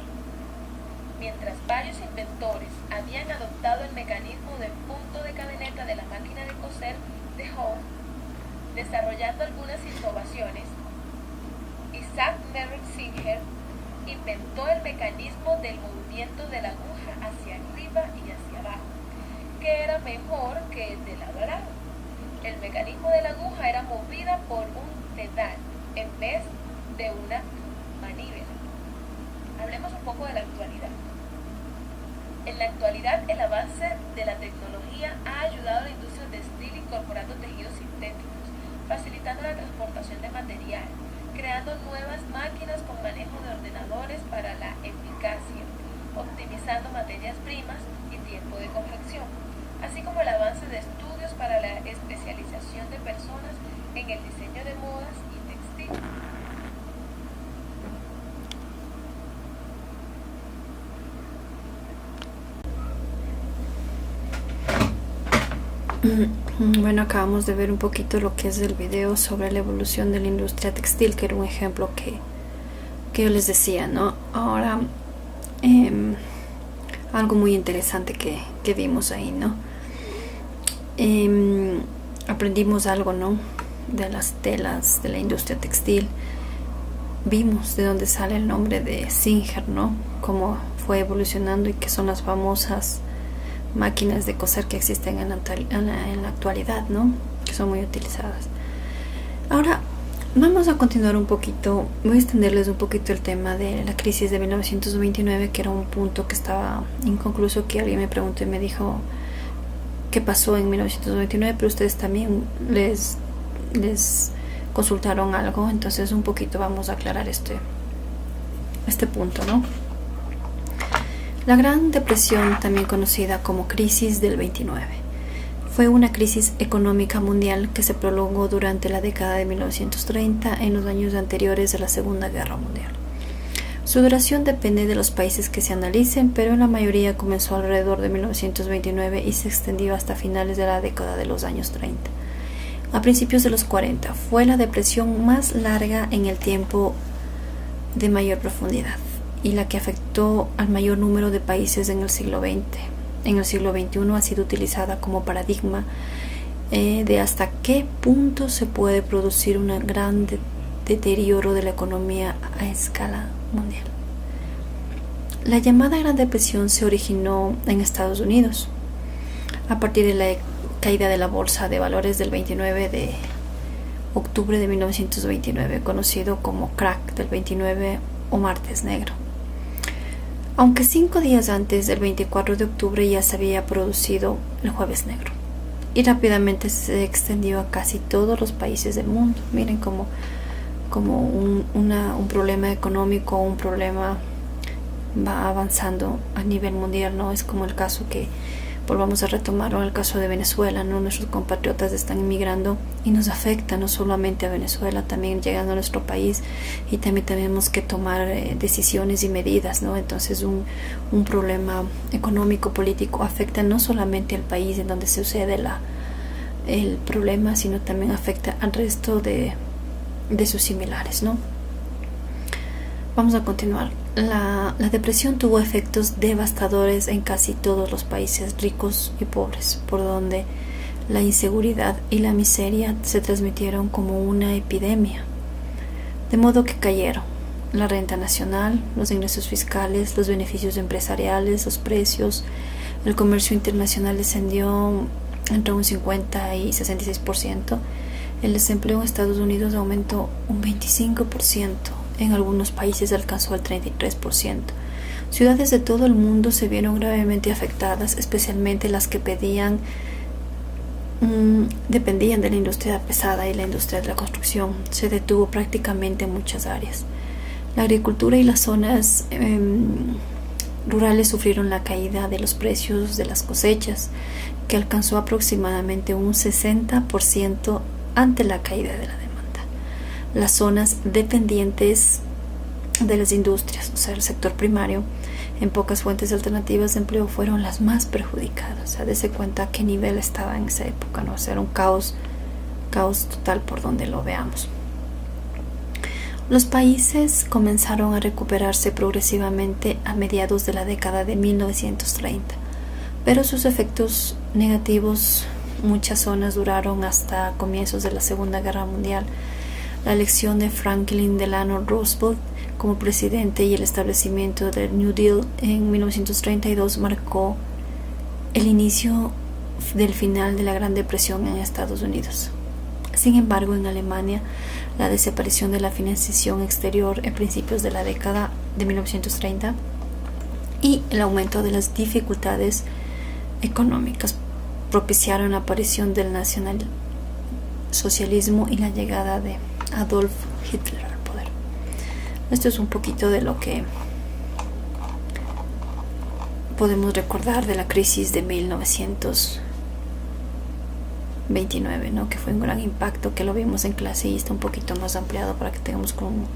C: Mientras varios inventores habían adoptado el mecanismo de punto de cadeneta de la máquina de coser de Howe, desarrollando algunas innovaciones, Isaac Merrick Singer inventó el mecanismo del movimiento de la aguja hacia arriba y hacia abajo, que era mejor que el de lado a lado. El mecanismo de la aguja era movida por un pedal en vez de una manivela. Hablemos un poco de la actualidad. En la actualidad, el avance de la tecnología ha ayudado a la industria textil incorporando tejidos sintéticos, facilitando la transportación de material, creando nuevas máquinas con manejo de ordenadores para la eficacia, optimizando materias primas y tiempo de confección, así como el avance de estudios para la especialización de personas en el diseño de modas y textil.
A: Bueno, acabamos de ver un poquito lo que es el video sobre la evolución de la industria textil, que era un ejemplo que yo les decía, ¿no? Ahora, algo muy interesante que vimos ahí, ¿no? Aprendimos algo, ¿no? De las telas de la industria textil. Vimos de dónde sale el nombre de Singer, ¿no? Cómo fue evolucionando y qué son las famosas máquinas de coser que existen en la actualidad, ¿no? Que son muy utilizadas. Ahora vamos a continuar un poquito. Voy a extenderles un poquito el tema de la crisis de 1929, que era un punto que estaba inconcluso, que alguien me preguntó y me dijo qué pasó en 1929, pero ustedes también les consultaron algo, entonces un poquito vamos a aclarar este punto, ¿no? La Gran Depresión, también conocida como crisis del 29, fue una crisis económica mundial que se prolongó durante la década de 1930 en los años anteriores a la Segunda Guerra Mundial. Su duración depende de los países que se analicen, pero en la mayoría comenzó alrededor de 1929 y se extendió hasta finales de la década de los años 30. A principios de los 40 fue la depresión más larga en el tiempo, de mayor profundidad, y la que afectó al mayor número de países en el siglo XX. En el siglo XXI ha sido utilizada como paradigma de hasta qué punto se puede producir un gran deterioro de la economía a escala mundial. La llamada Gran Depresión se originó en Estados Unidos a partir de la caída de la bolsa de valores del 29 de octubre de 1929, conocido como crack del 29 o martes negro. Aunque 5 días antes del 24 de octubre ya se había producido el jueves negro y rápidamente se extendió a casi todos los países del mundo. Miren como un problema económico, un problema va avanzando a nivel mundial, ¿no? Es como el caso que volvamos a retomar, el caso de Venezuela, ¿no? Nuestros compatriotas están emigrando y nos afecta no solamente a Venezuela, también llegando a nuestro país, y también tenemos que tomar decisiones y medidas, ¿no? Entonces un problema económico, político afecta no solamente al país en donde se sucede el problema, sino también afecta al resto de sus similares, ¿no? Vamos a continuar. La depresión tuvo efectos devastadores en casi todos los países, ricos y pobres, por donde La inseguridad y la miseria se transmitieron como una epidemia, de modo que cayeron la renta nacional, los ingresos fiscales, los beneficios empresariales, los precios. El comercio internacional descendió entre un 50 y 66%. El desempleo en Estados Unidos aumentó un 25%. En algunos países alcanzó el 33%. Ciudades de todo el mundo se vieron gravemente afectadas, especialmente las que dependían de la industria pesada y la industria de la construcción. Se detuvo prácticamente en muchas áreas. La agricultura y las zonas rurales sufrieron la caída de los precios de las cosechas, que alcanzó aproximadamente un 60% ante la caída de la demanda. Las zonas dependientes de las industrias, o sea, el sector primario, en pocas fuentes alternativas de empleo fueron las más perjudicadas. O sea, dése cuenta a qué nivel estaba en esa época, ¿no? O sea, era un caos total por donde lo veamos. Los países comenzaron a recuperarse progresivamente a mediados de la década de 1930, pero sus efectos negativos, muchas zonas duraron hasta comienzos de la Segunda Guerra Mundial. La elección de Franklin Delano Roosevelt como presidente y el establecimiento del New Deal en 1932 marcó el inicio del final de la Gran Depresión en Estados Unidos. Sin embargo, en Alemania, la desaparición de la financiación exterior en principios de la década de 1930 y el aumento de las dificultades económicas propiciaron la aparición del nacionalsocialismo y la llegada de Adolf Hitler al poder. Esto es un poquito de lo que podemos recordar de la crisis de 1929, ¿no? Que fue un gran impacto, que lo vimos en clase y está un poquito más ampliado para que tengamos con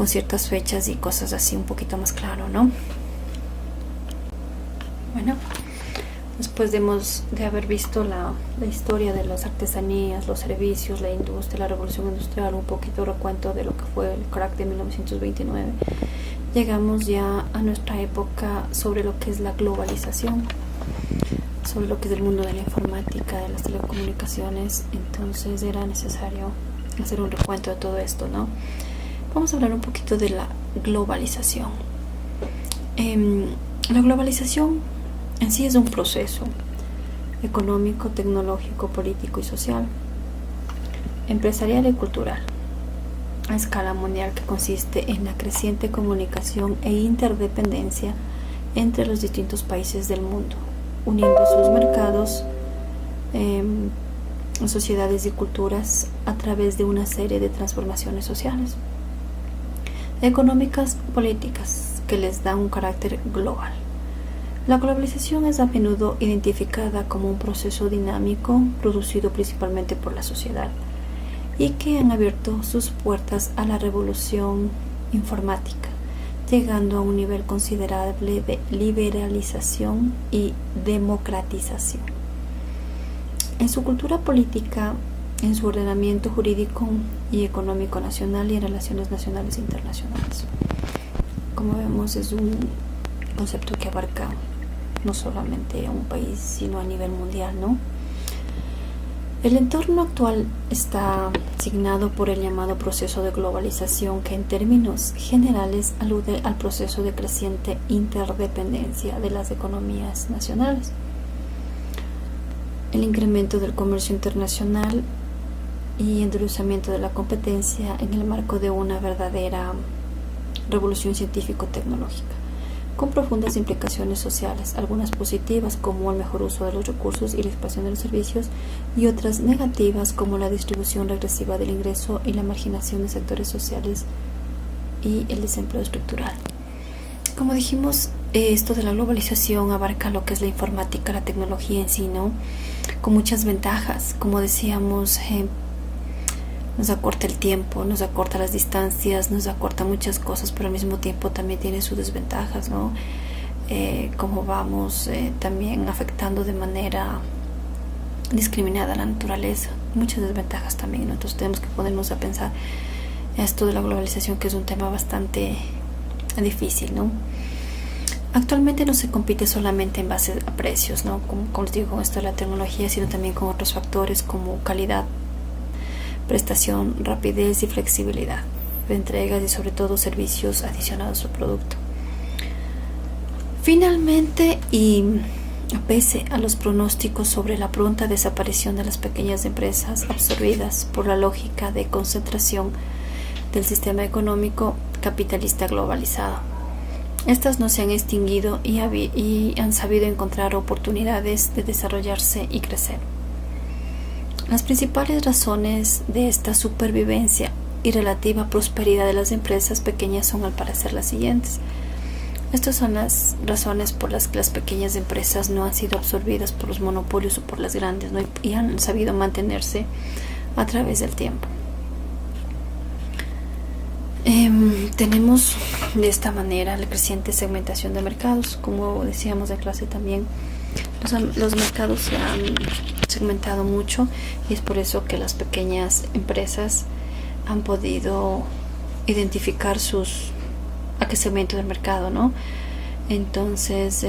A: ciertas fechas y cosas así un poquito más claro, ¿no? Bueno, después de haber visto la historia de las artesanías, los servicios, la industria, la revolución industrial, un poquito recuento de lo que fue el crack de 1929, llegamos ya a nuestra época sobre lo que es la globalización, sobre lo que es el mundo de la informática, de las telecomunicaciones. Entonces era necesario hacer un recuento de todo esto, ¿no? Vamos a hablar un poquito de la globalización. La globalización en sí es un proceso económico, tecnológico, político y social, empresarial y cultural a escala mundial, que consiste en la creciente comunicación e interdependencia entre los distintos países del mundo, uniendo sus mercados, sociedades y culturas a través de una serie de transformaciones sociales, económicas, políticas, que les dan un carácter global. La globalización es a menudo identificada como un proceso dinámico producido principalmente por la sociedad y que han abierto sus puertas a la revolución informática, llegando a un nivel considerable de liberalización y democratización. En su cultura política, en su ordenamiento jurídico y económico nacional y en relaciones nacionales e internacionales. Como vemos, es un concepto que abarca no solamente a un país, sino a nivel mundial, ¿no? El entorno actual está signado por el llamado proceso de globalización, que en términos generales alude al proceso de creciente interdependencia de las economías nacionales, el incremento del comercio internacional y endurecimiento de la competencia en el marco de una verdadera revolución científico-tecnológica, con profundas implicaciones sociales, algunas positivas como el mejor uso de los recursos y la expansión de los servicios, y otras negativas como la distribución regresiva del ingreso y la marginación de sectores sociales y el desempleo estructural. Como dijimos, esto de la globalización abarca lo que es la informática, la tecnología en sí, ¿no? Con muchas ventajas, como decíamos, nos acorta el tiempo, nos acorta las distancias, nos acorta muchas cosas, pero al mismo tiempo también tiene sus desventajas, ¿no? Como vamos también afectando de manera discriminada a la naturaleza, muchas desventajas también, ¿no? Entonces tenemos que ponernos a pensar esto de la globalización, que es un tema bastante difícil, ¿no? Actualmente no se compite solamente en base a precios, ¿no? Como les digo, con esto de la tecnología, sino también con otros factores como calidad, prestación, rapidez y flexibilidad de entregas y sobre todo servicios adicionados al producto. Finalmente, y pese a los pronósticos sobre la pronta desaparición de las pequeñas empresas absorbidas por la lógica de concentración del sistema económico capitalista globalizado, estas no se han extinguido y han sabido encontrar oportunidades de desarrollarse y crecer. Las principales razones de esta supervivencia y relativa prosperidad de las empresas pequeñas son al parecer las siguientes. Estas son las razones por las que las pequeñas empresas no han sido absorbidas por los monopolios o por las grandes, ¿no? Y han sabido mantenerse a través del tiempo. Tenemos de esta manera la creciente segmentación de mercados. Como decíamos de clase también, los mercados se han segmentado mucho y es por eso que las pequeñas empresas han podido identificar a qué segmento del mercado, ¿no? Entonces,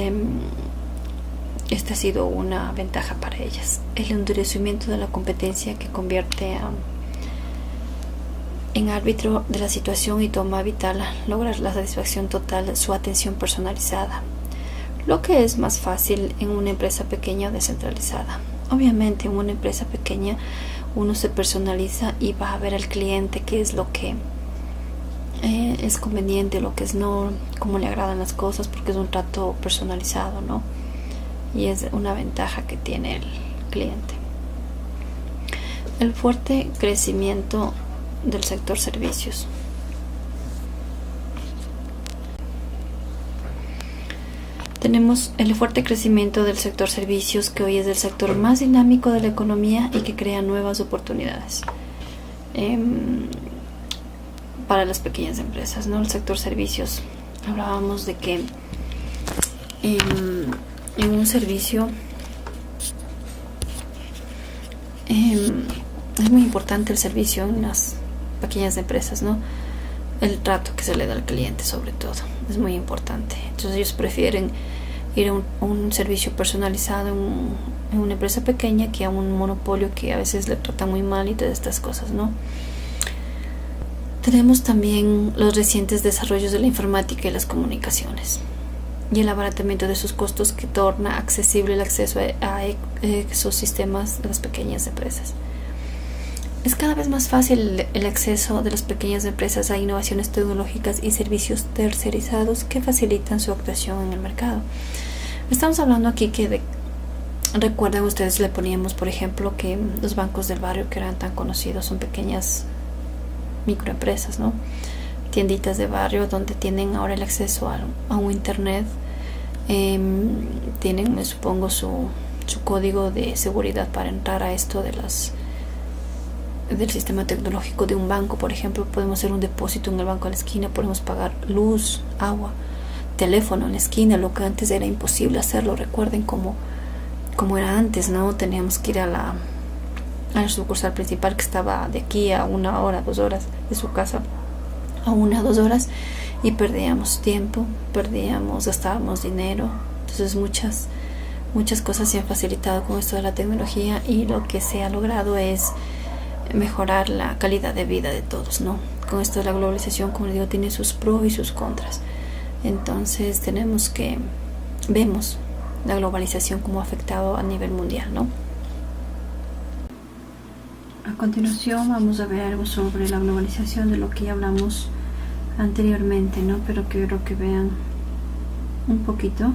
A: esta ha sido una ventaja para ellas. El endurecimiento de la competencia que convierte en árbitro de la situación y toma vital lograr la satisfacción total de su atención personalizada, lo que es más fácil en una empresa pequeña o descentralizada. Obviamente en una empresa pequeña uno se personaliza y va a ver al cliente qué es lo que es conveniente, lo que es no, cómo le agradan las cosas, porque es un trato personalizado, ¿no? Y es una ventaja que tiene el cliente. El fuerte crecimiento del sector servicios. Tenemos el fuerte crecimiento del sector servicios, que hoy es el sector más dinámico de la economía y que crea nuevas oportunidades para las pequeñas empresas, ¿no? El sector servicios, hablábamos de que en un servicio es muy importante el servicio en las pequeñas empresas, ¿no? El trato que se le da al cliente, sobre todo, es muy importante. Entonces ellos prefieren ir a un servicio personalizado en una empresa pequeña que a un monopolio que a veces le trata muy mal y todas estas cosas, ¿no? Tenemos también los recientes desarrollos de la informática y las comunicaciones y el abaratamiento de sus costos, que torna accesible el acceso a esos sistemas de las pequeñas empresas. Es cada vez más fácil el acceso de las pequeñas empresas a innovaciones tecnológicas y servicios tercerizados que facilitan su actuación en el mercado. Estamos hablando aquí recuerdan ustedes, le poníamos por ejemplo que los bancos del barrio que eran tan conocidos son pequeñas microempresas, ¿no? Tienditas de barrio donde tienen ahora el acceso a un internet, tienen, me supongo, su código de seguridad para entrar a esto del sistema tecnológico de un banco. Por ejemplo, podemos hacer un depósito en el banco a la esquina, podemos pagar luz, agua, teléfono en la esquina, lo que antes era imposible hacerlo. Recuerden cómo era antes, ¿no? Teníamos que ir a la sucursal principal, que estaba de aquí a 1 hora, 2 horas de su casa, a 1 a 2 horas, y perdíamos tiempo, gastábamos dinero. Entonces muchas cosas se han facilitado con esto de la tecnología, y lo que se ha logrado es mejorar la calidad de vida de todos, ¿no? Con esto de la globalización, como les digo, tiene sus pros y sus contras. Entonces vemos la globalización como ha afectado a nivel mundial, ¿no? A continuación vamos a ver algo sobre la globalización, de lo que ya hablamos anteriormente, ¿no? Pero quiero que vean un poquito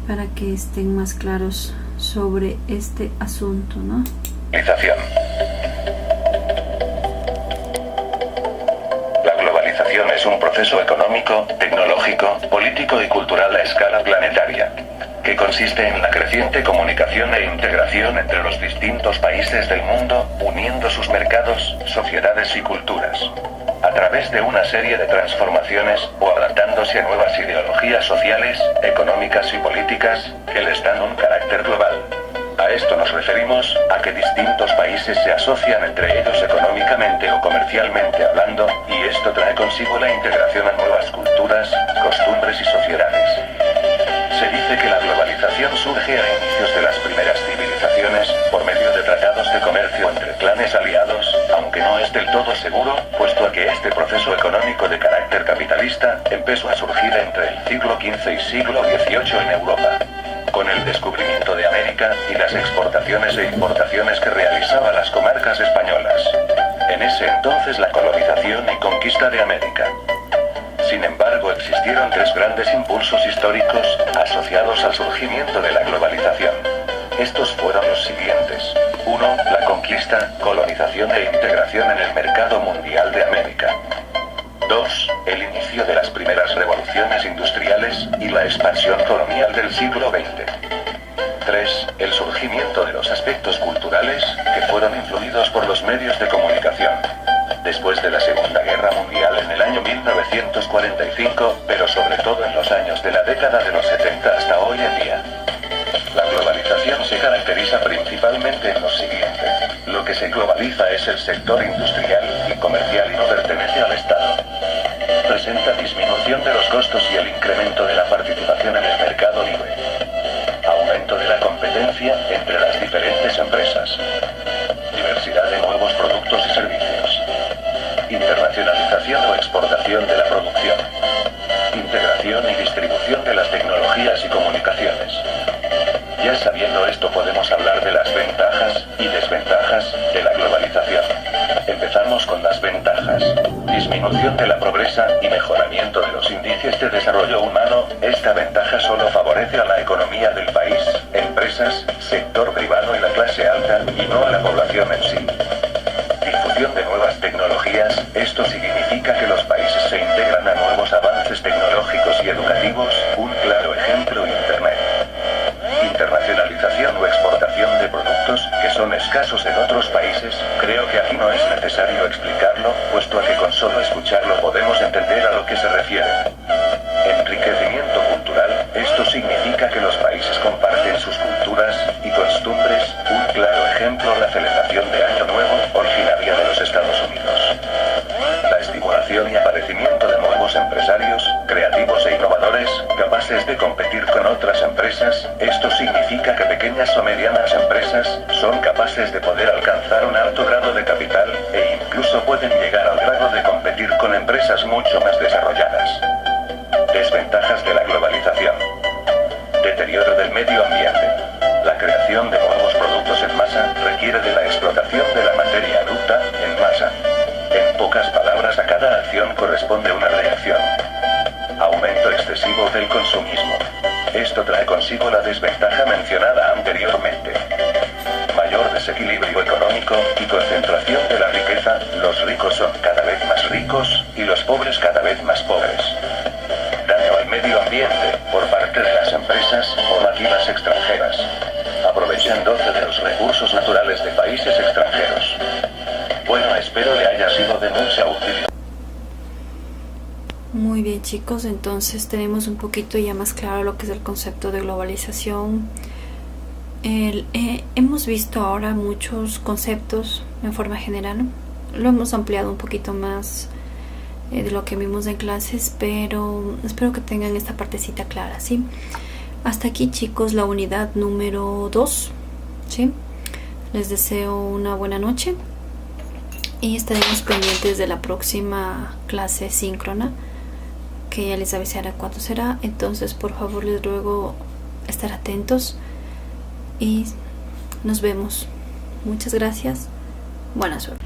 A: para que estén más claros sobre este asunto, ¿no?
D: La globalización es un proceso económico, tecnológico, político y cultural a escala planetaria, que consiste en la creciente comunicación e integración entre los distintos países del mundo, uniendo sus mercados, sociedades y culturas, a través de una serie de transformaciones o adaptándose a nuevas ideologías sociales, económicas y políticas, que les dan un carácter global. A esto nos referimos a que distintos países se asocian entre ellos económicamente o comercialmente hablando, y esto trae consigo la integración a nuevas culturas, costumbres y sociedades. parece que la globalización surge a inicios de las primeras civilizaciones, por medio de tratados de comercio entre clanes aliados, aunque no es del todo seguro, puesto a que este proceso económico de carácter capitalista empezó a surgir entre el siglo XV y siglo XVIII en Europa. Con el descubrimiento de América y las exportaciones e importaciones que realizaban las comarcas españolas. En ese entonces la colonización y conquista de América. Sin embargo, existieron tres grandes impulsos históricos asociados al surgimiento de la globalización. Estos fueron los siguientes. 1. La conquista, colonización e integración en el mercado mundial de América. 2. El inicio de las primeras revoluciones industriales y la expansión colonial del siglo XX. 3. El surgimiento de los aspectos culturales que fueron influidos por los medios de comunicación. Después de la Segunda Guerra Mundial en el año 1945, pero sobre todo en los años de la década de los 70 hasta hoy en día. La globalización se caracteriza principalmente en lo siguiente. Lo que se globaliza es el sector industrial y comercial y no pertenece al Estado. Presenta disminución de los costos y el incremento de la participación en el mercado libre. Aumento de la competencia entre las diferentes empresas. Diversidad de nuevos productos y servicios. Internacionalización o exportación de la producción. Integración y distribución de las tecnologías y comunicaciones. Ya sabiendo esto podemos hablar de las ventajas y desventajas de la globalización. Empezamos con las ventajas. Disminución de la pobreza y mejoramiento de los índices de desarrollo humano. Esta ventaja solo favorece a la economía del país, empresas, sector privado y la clase alta, y no a la población en sí. Difusión de nuevas tecnologías. Esto significa que los países se integran a nuevos avances tecnológicos y educativos. Un claro ejemplo, Internet. Internacionalización o exportación de productos que son escasos en otros países. Creo que aquí no es necesario explicarlo, puesto a que con solo escucharlo podemos entender a lo que se refiere. Enriquecimiento cultural. Esto significa que los países comparten sus culturas y costumbres. Un claro ejemplo, la celebración de Año Nuevo, originaria de los Estados Unidos. La estimulación y aparecimiento de nuevos empresarios, creativos e innovadores, capaces de competir con otras empresas. Esto significa que pequeñas o medianas empresas son capaces de poder alcanzar un alto grado de capital e incluso pueden llegar al grado de competir con empresas mucho más desarrolladas. Desventajas de la globalización. Deterioro del medio ambiente. La creación de nuevos productos en masa requiere de la explotación de la materia bruta en masa. En pocas palabras, a cada acción corresponde una reacción. Aumento excesivo del consumismo. Esto trae consigo la desventaja mencionada anteriormente. Mayor desequilibrio económico y concentración de la riqueza. Los ricos son cada vez más ricos y los pobres cada vez más pobres. Daño al medio ambiente por parte de las empresas o máquinas extranjeras, aprovechándose de los recursos naturales de países extranjeros. Bueno, espero le haya sido de mucha utilidad.
A: Muy bien, chicos, entonces tenemos un poquito ya más claro lo que es el concepto de globalización. Hemos visto ahora muchos conceptos en forma general. Lo hemos ampliado un poquito más de lo que vimos en clases, pero espero que tengan esta partecita clara, ¿sí? Hasta aquí, chicos, la unidad número 2, ¿sí? Les deseo una buena noche y estaremos pendientes de la próxima clase síncrona, que ya les avisaré cuándo será. Entonces, por favor, les ruego estar atentos y nos vemos. Muchas gracias. Buena suerte.